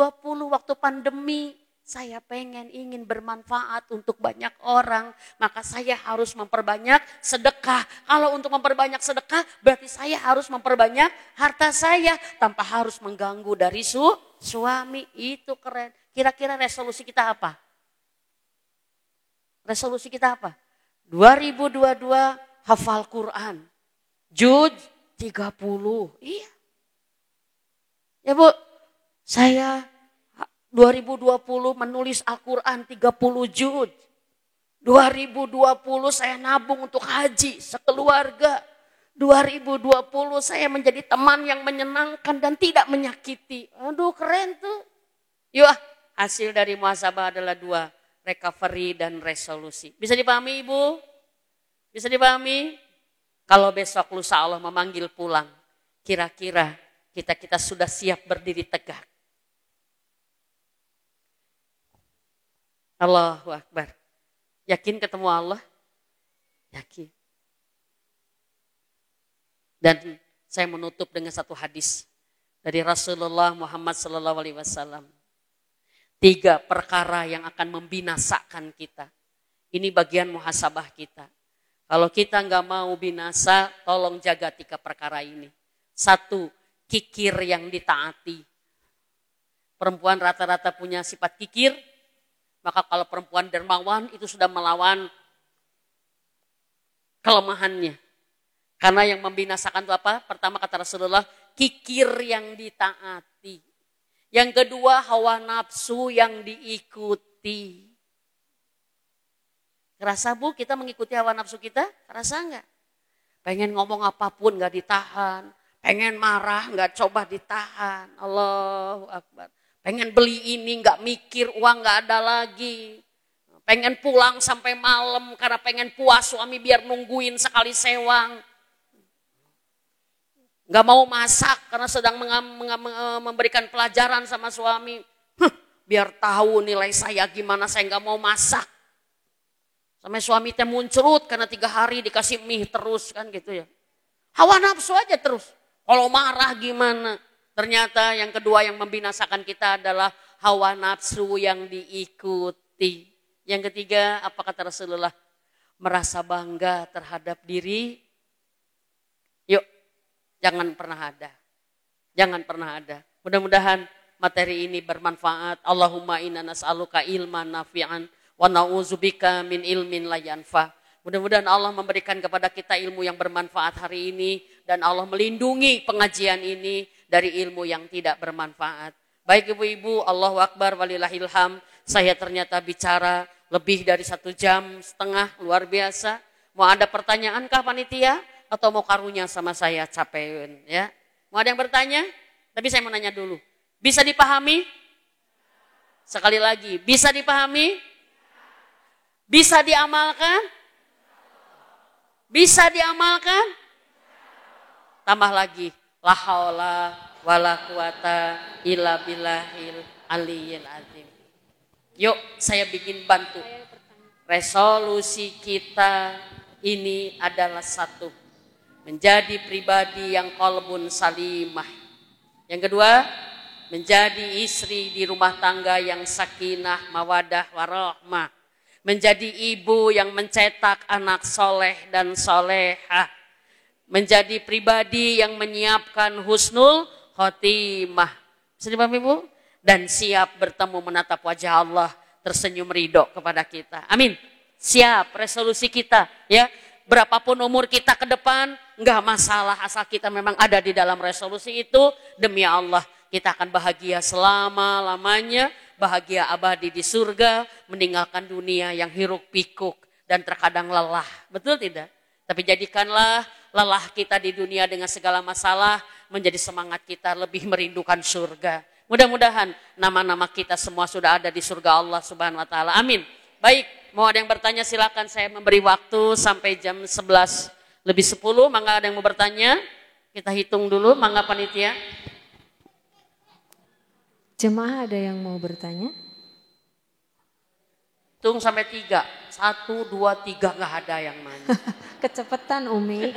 Speaker 1: waktu pandemi. Saya ingin bermanfaat untuk banyak orang. Maka saya harus memperbanyak sedekah. Kalau untuk memperbanyak sedekah berarti saya harus memperbanyak harta saya. Tanpa harus mengganggu dari suami. Itu keren. Kira-kira resolusi kita apa? Resolusi kita apa? 2022 hafal Quran. Juz 30. Iya. Ya Bu, saya 2020 menulis Al-Quran 30 juz. 2020 saya nabung untuk haji sekeluarga. 2020 saya menjadi teman yang menyenangkan dan tidak menyakiti. Aduh keren tuh. Yuk hasil dari muhasabah adalah 2. Recovery dan resolusi. Bisa dipahami Ibu? Bisa dipahami? Kalau besok lusa Allah memanggil pulang. Kira-kira kita sudah siap berdiri tegak. Allahu Akbar. Yakin ketemu Allah? Yakin. Dan saya menutup dengan satu hadis dari Rasulullah Muhammad SAW. 3 perkara yang akan membinasakan kita. Ini bagian muhasabah kita. Kalau kita nggak mau binasa, tolong jaga 3 perkara ini. 1, kikir yang ditaati. Perempuan rata-rata punya sifat kikir. Maka kalau perempuan dermawan itu sudah melawan kelemahannya. Karena yang membinasakan itu apa? Pertama kata Rasulullah, kikir yang ditaati. Yang kedua, hawa nafsu yang diikuti. Kerasa Bu kita mengikuti hawa nafsu kita? Kerasa enggak? Pengen ngomong apapun enggak ditahan. Pengen marah enggak coba ditahan. Allahu Akbar. Pengen beli ini nggak mikir uang nggak ada lagi. Pengen pulang sampai malam karena pengen puas suami biar nungguin sekali sewang. Nggak mau masak karena sedang memberikan pelajaran sama suami. Biar tahu nilai saya gimana saya nggak mau masak. Sampai suami teh muncrut karena 3 hari dikasih mie terus kan gitu ya. Hawa nafsu aja terus. Kalau marah gimana? Ternyata yang kedua yang membinasakan kita adalah hawa nafsu yang diikuti. Yang ketiga, apa kata Rasulullah? Merasa bangga terhadap diri. Yuk, jangan pernah ada. Jangan pernah ada. Mudah-mudahan materi ini bermanfaat. Allahumma inna nas'aluka ilman nafi'an wa na'udzubika min ilmin la yanfa'. Mudah-mudahan Allah memberikan kepada kita ilmu yang bermanfaat hari ini dan Allah melindungi pengajian ini dari ilmu yang tidak bermanfaat. Baik ibu-ibu, Allahu Akbar walillahilham. Saya ternyata bicara lebih dari 1,5 jam, luar biasa. Mau ada pertanyaan kah panitia? Atau mau karunya sama saya capeun ya? Mau ada yang bertanya? Tapi saya mau nanya dulu. Bisa dipahami? Sekali lagi, bisa dipahami? Bisa diamalkan? Bisa diamalkan? Tambah lagi. La haula wala quwata illa billahil aliyyil azim. Yuk saya bikin bantu. Resolusi kita ini adalah 1. Menjadi pribadi yang qalbun salimah. Yang kedua, menjadi istri di rumah tangga yang sakinah, mawadah, warahmah. menjadi ibu yang mencetak anak soleh dan solehah, menjadi pribadi yang menyiapkan husnul khotimah. Bisa dipahami Bu? Dan siap bertemu menatap wajah Allah, tersenyum ridho kepada kita. Amin. Siap resolusi kita ya. Berapapun umur kita ke depan, enggak masalah asal kita memang ada di dalam resolusi itu. Demi Allah, kita akan bahagia selama-lamanya, bahagia abadi di surga, meninggalkan dunia yang hiruk pikuk dan terkadang lelah. Betul tidak? Tapi jadikanlah lelah kita di dunia dengan segala masalah menjadi semangat kita lebih merindukan surga. Mudah-mudahan nama-nama kita semua sudah ada di surga Allah Subhanahu wa taala. Amin. Baik, mau ada yang bertanya silakan, saya memberi waktu sampai jam 11 lebih 10. Mangga ada yang mau bertanya? Kita hitung dulu, mangga panitia.
Speaker 2: Jemaah ada yang mau bertanya?
Speaker 1: Hitung sampai 3. 1, 2, 3 nggak ada yang mana.
Speaker 2: Kecepatan Umi.